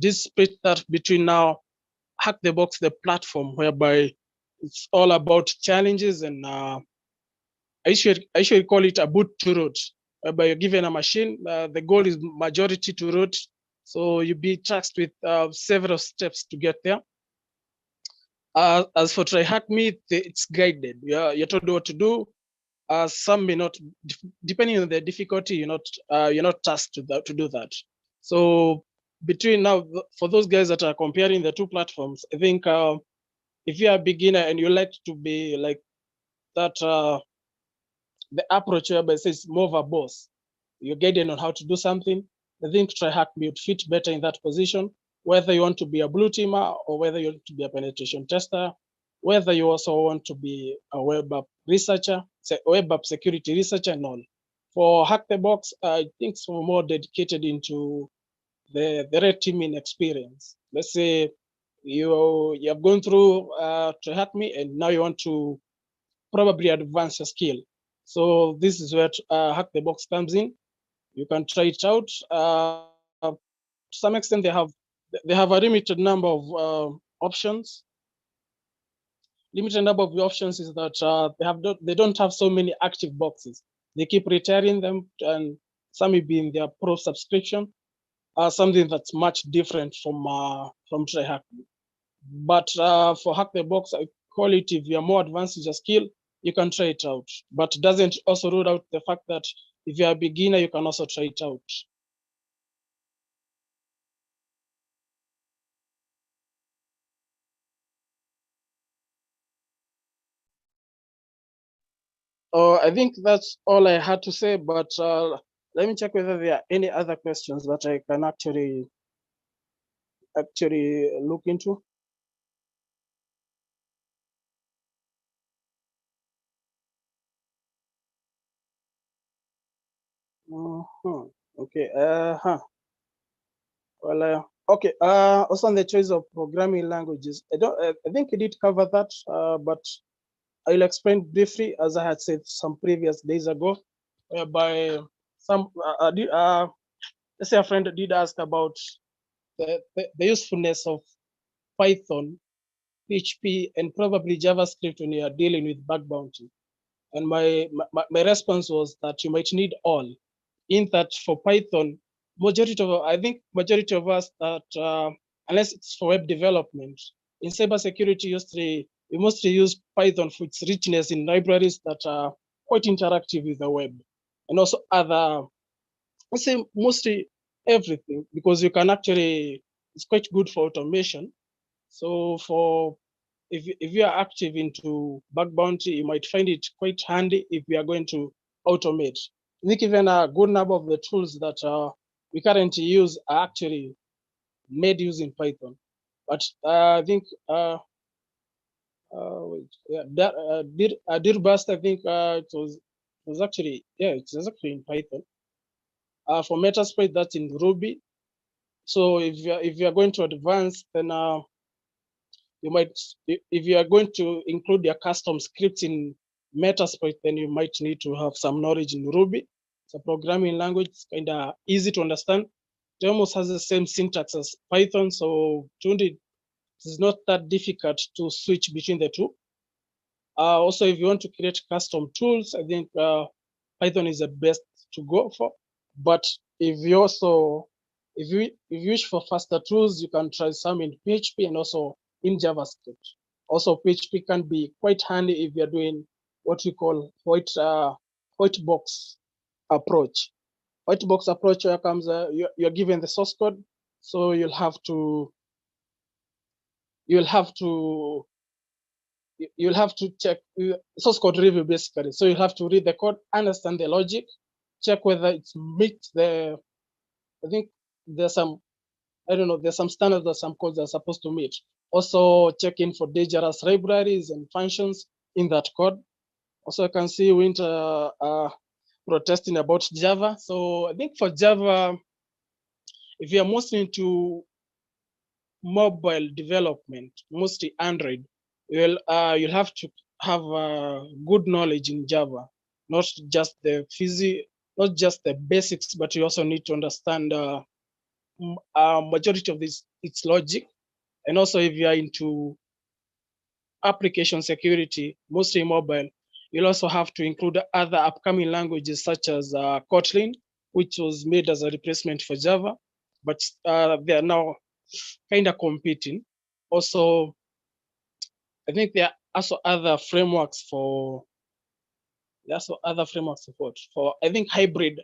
Did split that between now Hack the Box, the platform, whereby it's all about challenges, and I should call it a boot to root, whereby you're given a machine. The goal is majority to root, so you be tasked with several steps to get there. As for Try Hack Me, it's guided. You're told what to do. Some may not, depending on the difficulty, you're not tasked to do that. So between now, for those guys that are comparing the two platforms, I think if you're a beginner and you like to be like that, the approach whereby it says more of a boss, you're guided on how to do something, I think Try Hack Me would fit better in that position, whether you want to be a blue teamer or whether you want to be a penetration tester, whether you also want to be a web app researcher, web app security researcher, and all. For Hack the Box, I think it's more dedicated into the red teaming experience. Let's say you have gone through Try Hack Me, and now you want to probably advance your skill. So this is where Hack the Box comes in. You can try it out. To some extent, they have a limited number of options. Limited number of options is that they don't have so many active boxes. They keep retiring them, and some will be in their pro subscription. Something that's much different from Try Hack Me. But for Hack the Box, I call it, if you're more advanced in your skill, you can try it out. But doesn't also rule out the fact that if you're a beginner, you can also try it out. I think that's all I had to say, but let me check whether there are any other questions that I can actually look into. Okay. Well, okay. Also on the choice of programming languages, I think you did cover that, but I'll explain briefly, as I had said some previous days ago, whereby let's say a friend did ask about the usefulness of Python, PHP, and probably JavaScript when you are dealing with bug bounty. And my response was that you might need all. In that for Python, I think majority of us that unless it's for web development, in cybersecurity, we mostly use Python for its richness in libraries that are quite interactive with the web, and also other, let's say mostly everything, because you can actually, it's quite good for automation. So if you are active into bug bounty, you might find it quite handy if we are going to automate. I think even a good number of the tools that we currently use are actually made using Python. But I think Dirbust, I think it was actually, yeah, it was actually in Python. For Metasploit, that's in Ruby. So if you are going to advance, then you might, if you are going to include your custom scripts in Metasploit, then you might need to have some knowledge in Ruby. It's a programming language, it's kind of easy to understand. It almost has the same syntax as Python, so it's not that difficult to switch between the two. Also, if you want to create custom tools, I think Python is the best to go for. But if you wish for faster tools, you can try some in PHP and also in JavaScript. Also, PHP can be quite handy if you're doing what we call white box approach. White box approach, where comes you're given the source code, so you'll have to check source code review basically. So you have to read the code, understand the logic, check whether it's meets the. I think there's some, I don't know, there's some standards that some codes are supposed to meet. Also check in for dangerous libraries and functions in that code. Also, I can see Winter protesting about Java. So I think for Java, if you're mostly into mobile development, mostly Android, you'll have to have good knowledge in Java, not just the basics, but you also need to understand majority of its logic. And also, if you are into application security, mostly mobile, you'll also have to include other upcoming languages such as Kotlin, which was made as a replacement for Java, but they are now kind of competing. Also, I think there are also other frameworks for I think hybrid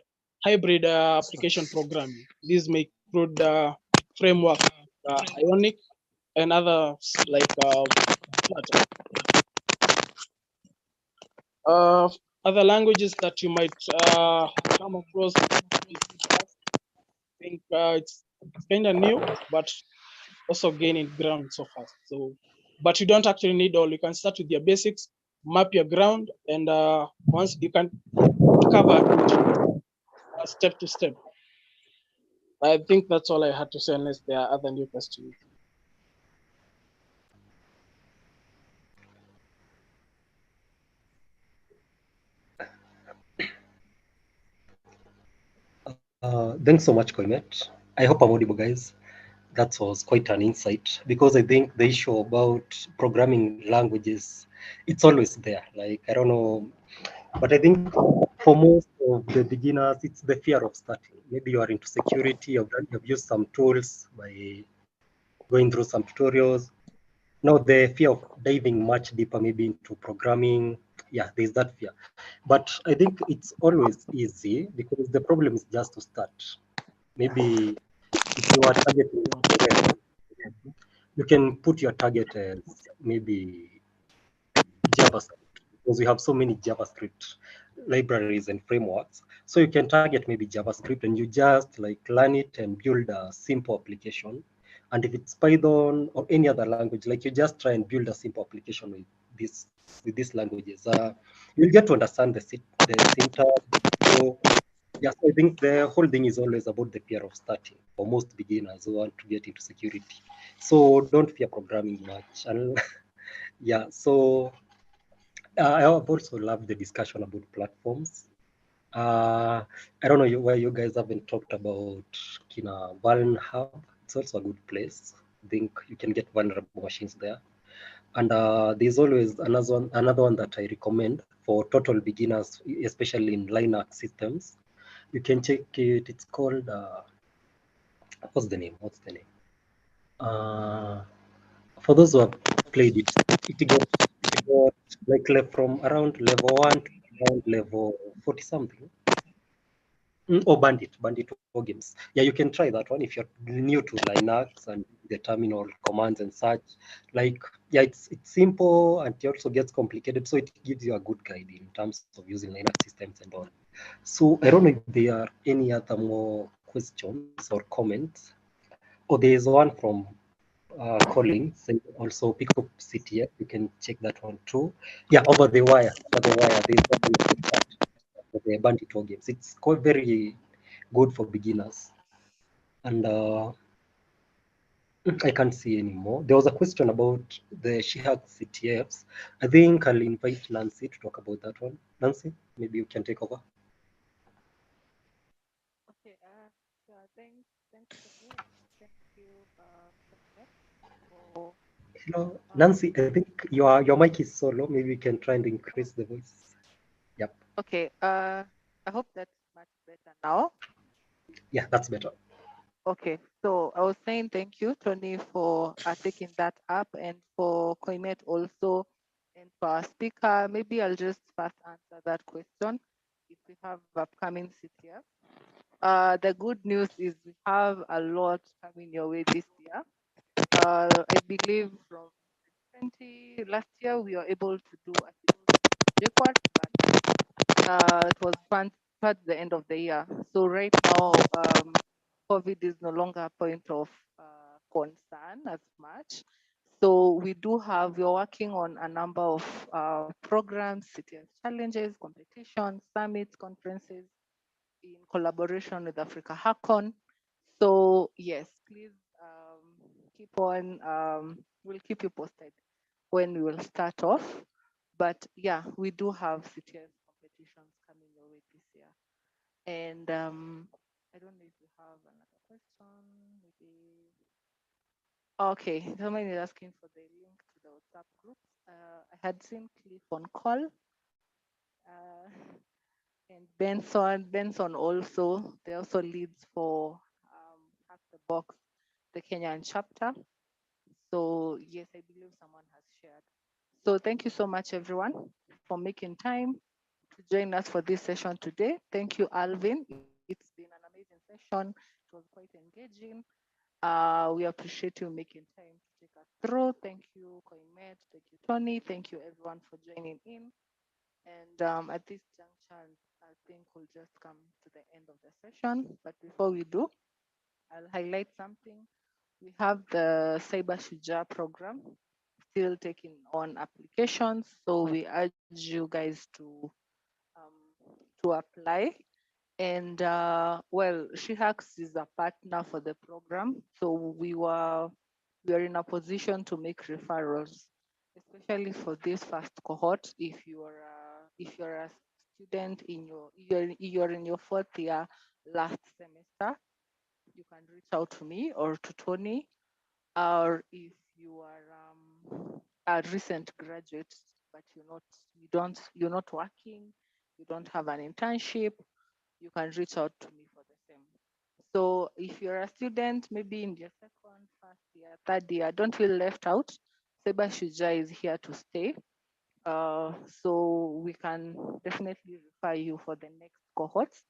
application programming. These may include framework Ionic and others like other languages that you might come across. I think it's kind of new, but also gaining ground so fast. So, but you don't actually need all. You can start with your basics, map your ground, and once you can cover step to step. I think that's all I had to say, unless there are other new questions. Thanks so much, Koimet. I hope I'm audible, guys. That was quite an insight, because I think the issue about programming languages, it's always there. Like, I don't know, but I think for most of the beginners, it's the fear of starting. Maybe you are into security, you've used some tools by going through some tutorials. Now, the fear of diving much deeper, maybe into programming, yeah, there's that fear. But I think it's always easy, because the problem is just to start. Maybe if you are targeting, you can put your target as maybe JavaScript. because we have so many JavaScript libraries and frameworks. So you can target maybe JavaScript and you just like learn it and build a simple application. And if it's Python or any other language, like you just try and build a simple application this with these languages. You'll get to understand the syntax. So yes, I think the whole thing is always about the fear of starting for most beginners who want to get into security. So don't fear programming much. And yeah, so I have also loved the discussion about platforms. I don't know why you guys haven't talked about Kina Vuln Hub. It's also a good place. I think you can get vulnerable machines there. And there's always another one that I recommend for total beginners, especially in Linux systems. You can check it. It's called what's the name? Uh, for those who have played it, it got like from around level 1 to around level 40 something. Or Bandit War Games. Yeah, you can try that one if you're new to Linux and the terminal commands and such. Like, yeah, it's simple and it also gets complicated, so it gives you a good guide in terms of using Linux systems and all. So I don't know if there are any other more questions or comments. Oh, there is one from Colin saying also pick up CTF. You can check that one too. Yeah, over the wire. There's the Bandit War Games. It's quite very good for beginners. And I can't see anymore. There was a question about the Shihak CTFs. I think I'll invite Nancy to talk about that one. Nancy, maybe you can take over. Okay, yeah, thanks for me. Thank you, for Hello, Nancy. I think your mic is so low. Maybe you can try and increase the voice. Yep. okay. I hope that's much better now. Yeah, that's better. Okay, so I was saying thank you, Tony, for taking that up, and for Koimet also, and for our speaker. Maybe I'll just first answer that question. If we have upcoming CTF, the good news is we have a lot coming your way this year. I believe from 20 last year we were able to do a record, but it was fun towards the end of the year. So right now, COVID is no longer a point of concern as much. So we're working on a number of programs, CTF challenges, competitions, summits, conferences in collaboration with Africa Hackon. So yes, please keep on, we'll keep you posted when we will start off. But yeah, we do have CTF competitions coming your way this year. And I don't know if you have another question. Maybe. Okay, someone is asking for the link to the WhatsApp group. I had seen Cliff on call. And Benson also, they also leads for Hack the Box, the Kenyan chapter. So yes, I believe someone has shared. So thank you so much, everyone, for making time to join us for this session today. Thank you, Alvin. It's been an amazing session. It was quite engaging. We appreciate you making time to take us through. Thank you, Koimet. Thank you, Tony. Thank you, everyone, for joining in. And at this junction, I think we'll just come to the end of the session. But before we do, I'll highlight something. We have the Cyber Shuja program still taking on applications. So we urge you guys to apply. And well, SheHacks is a partner for the program. So we are in a position to make referrals, especially for this first cohort. If you're a student you're in your fourth year last semester, you can reach out to me or to Tony. Or if you are a recent graduate but you're not working, you don't have an internship, you can reach out to me for the same. So if you're a student, maybe in your second, first year, third year, don't feel left out. Cyber Shuja is here to stay. So we can definitely refer you for the next cohorts.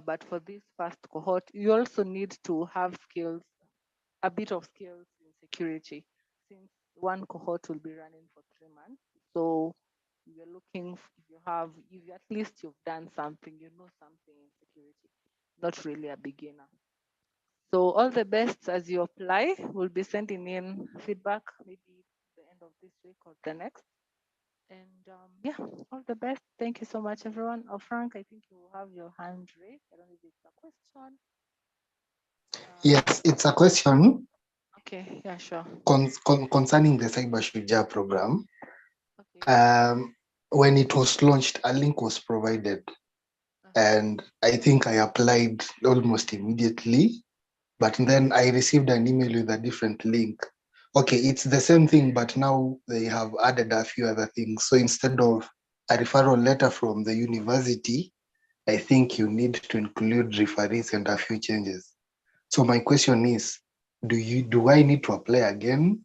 But for this first cohort, you also need to have skills, a bit of skills in security, since one cohort will be running for 3 months. So you're looking, if you have, if you, at least you've done something, you know something in security, not really a beginner. So all the best as you apply. We'll be sending in feedback maybe the end of this week or the next. And yeah, all the best. Thank you so much, everyone. Oh, Frank, I think you have your hand raised. I don't know if it's a question. Yes, it's a question. Okay, yeah, sure. Concerning the Cyber Shuja program. Okay. When it was launched, a link was provided, and I think I applied almost immediately. But then I received an email with a different link. Okay, it's the same thing, but now they have added a few other things. So instead of a referral letter from the university, I think you need to include referees and a few changes. So my question is, do I need to apply again,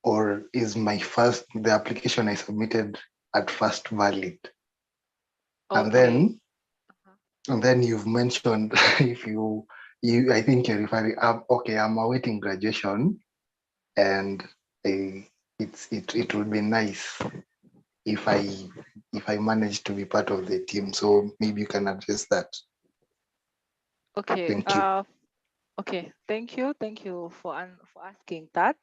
or is the application I submitted at first valid? Okay. And then you've mentioned if I think you're referring, okay, I'm awaiting graduation, and it would be nice if I manage to be part of the team. So maybe you can address that. Okay. Thank you. Okay. Thank you for asking that.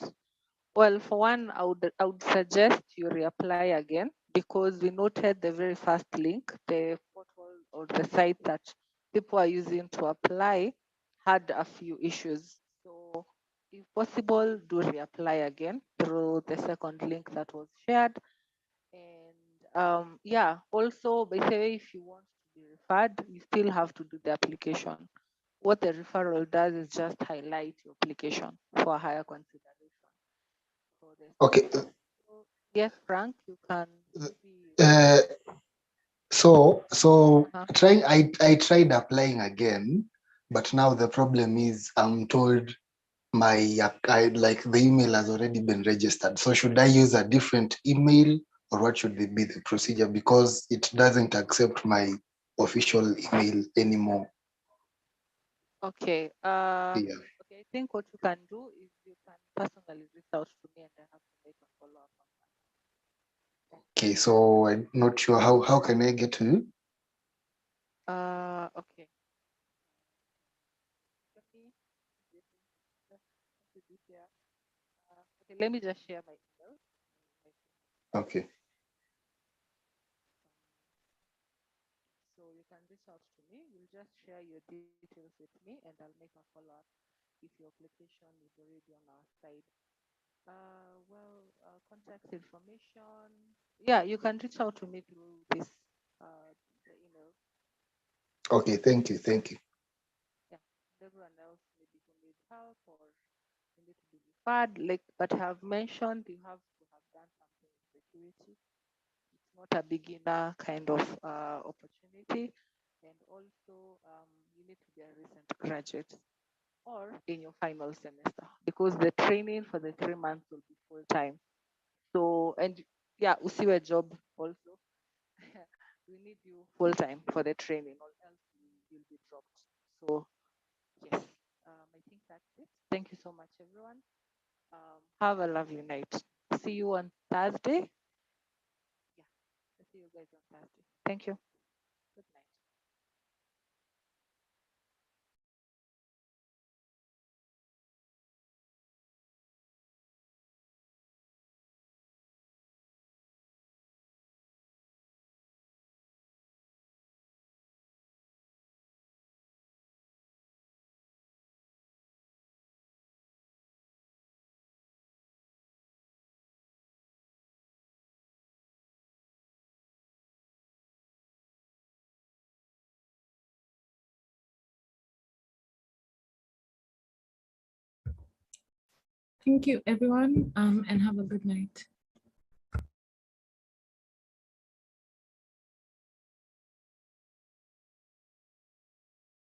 Well, for one, I would suggest you reapply again, because we noted the very first link, the portal or the site that people are using to apply had a few issues. So if possible, do reapply again through the second link that was shared. And yeah, also, by the way, if you want to be referred, you still have to do the application. What the referral does is just highlight your application for higher consideration. Okay. Yes, Frank, you can. So I tried applying again, but now the problem is I'm told like the email has already been registered. So should I use a different email, or what should be the procedure, because it doesn't accept my official email anymore? Okay. Yeah. Okay. I think what you can do is you can personally reach out to me, and I have to make a follow up on that. Okay. So I'm not sure how can I get to you? Okay. Okay, let me just share my email. Okay. So you can reach out to me. You'll just share your details with me, and I'll make a follow up if your application is already on our side. Contact information. Yeah, you can reach out to me through this the email. Okay. Thank you. Thank you. Yeah, everyone else maybe who needs help or you need to be referred, like, but have mentioned you have to have done something in security. It's not a beginner kind of opportunity, and also you need to be a recent graduate or in your final semester, because the training for the 3 months will be full time. So, and yeah, usiwe job also. We need you full time for the training, or else you'll be dropped. So yes, I think that's it. Thank you so much, everyone. Have a lovely night. See you on Thursday. Yeah, I'll see you guys on Thursday. Thank you. Good night. Thank you, everyone, and have a good night.